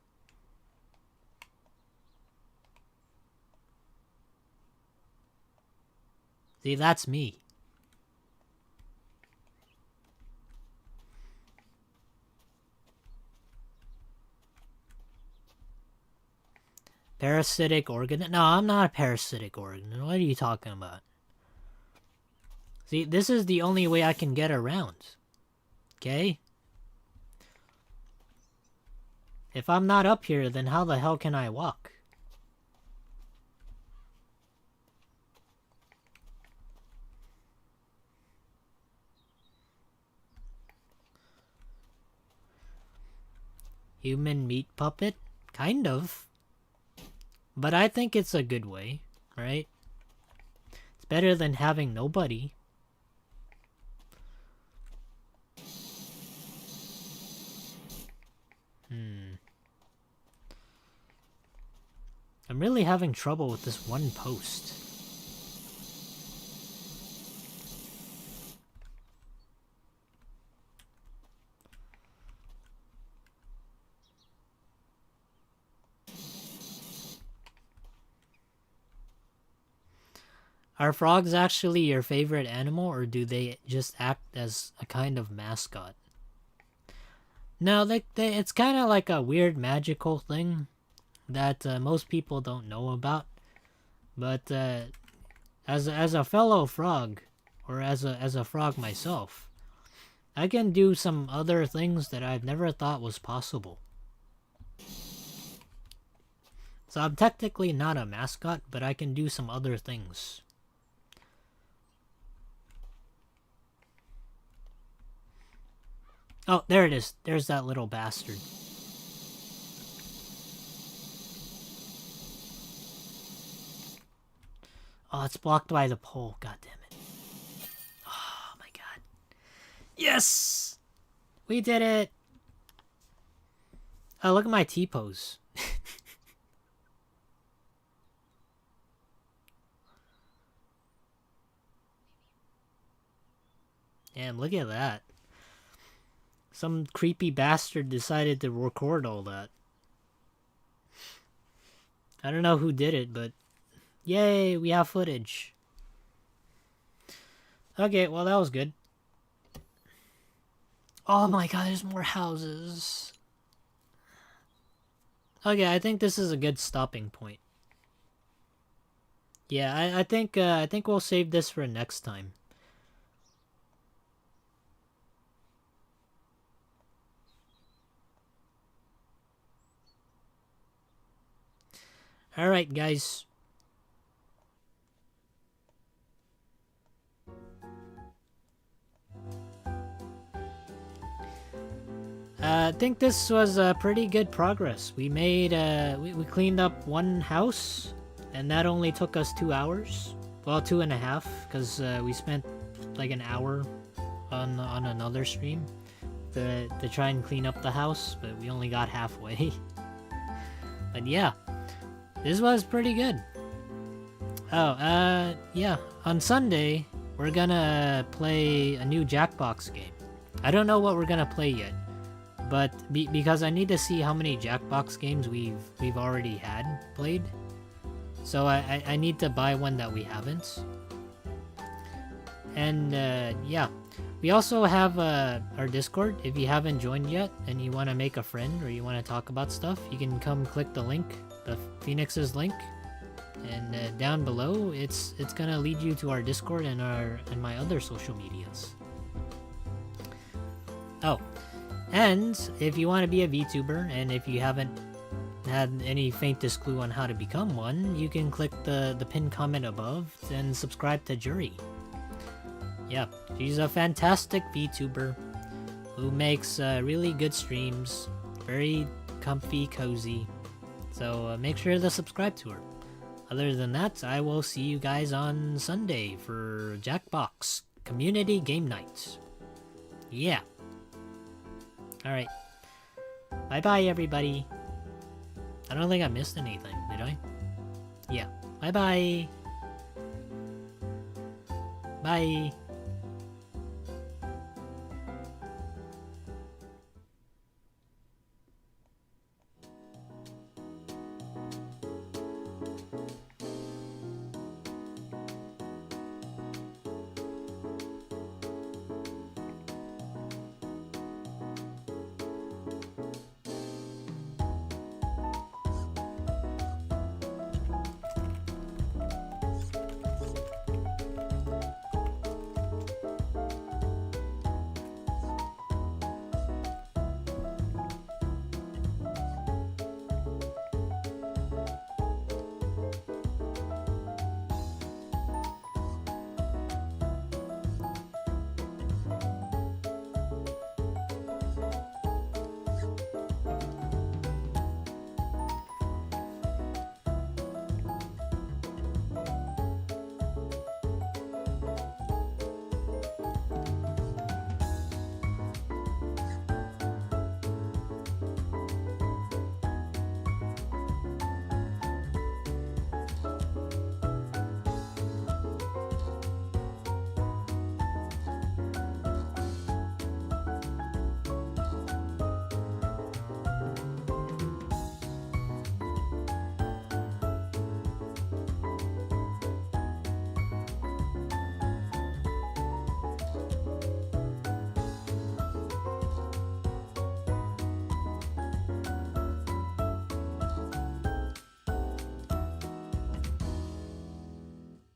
See, that's me. Parasitic organ? No, I'm not a parasitic organ. What are you talking about? See, this is the only way I can get around. Okay? If I'm not up here, then how the hell can I walk? Human meat puppet? Kind of. But I think it's a good way, right? It's better than having nobody. I'm really having trouble with this one post. Are frogs actually your favorite animal, or do they just act as a kind of mascot? No, it's kind of like a weird magical thing that most people don't know about. But as a fellow frog, or as a frog myself, I can do some other things that I've never thought was possible. So I'm technically not a mascot, but I can do some other things. Oh, there it is. There's that little bastard. Oh, it's blocked by the pole. God damn it. Oh my god. Yes! We did it! Oh, look at my T-pose. Damn, look at that. Some creepy bastard decided to record all that. I don't know who did it, but yay, we have footage. Okay, well, that was good. Oh my god, there's more houses. Okay, I think this is a good stopping point. Yeah, I think we'll save this for next time. Alright, guys. I think this was pretty good progress. We made, we cleaned up one house, and that only took us 2 hours. Well, 2.5, because we spent like an hour on another stream to try and clean up the house, but we only got halfway. But yeah, this was pretty good. Oh, yeah, on Sunday, we're gonna play a new Jackbox game. I don't know what we're gonna play yet. But because I need to see how many Jackbox games we've already had played, so I need to buy one that we haven't. And yeah, we also have our Discord. If you haven't joined yet and you want to make a friend or you want to talk about stuff, you can come click the link, the Phoenix's link, and down below it's gonna lead you to our Discord and my other social medias. Oh. And if you want to be a VTuber, and if you haven't had any faintest clue on how to become one, you can click the pinned comment above and subscribe to Jury. Yeah, she's a fantastic VTuber who makes really good streams, very comfy, cozy. So make sure to subscribe to her. Other than that, I will see you guys on Sunday for Jackbox Community Game Night. Yeah. Alright. Bye-bye, everybody. I don't think I missed anything, did I? Yeah. Bye-bye. Bye.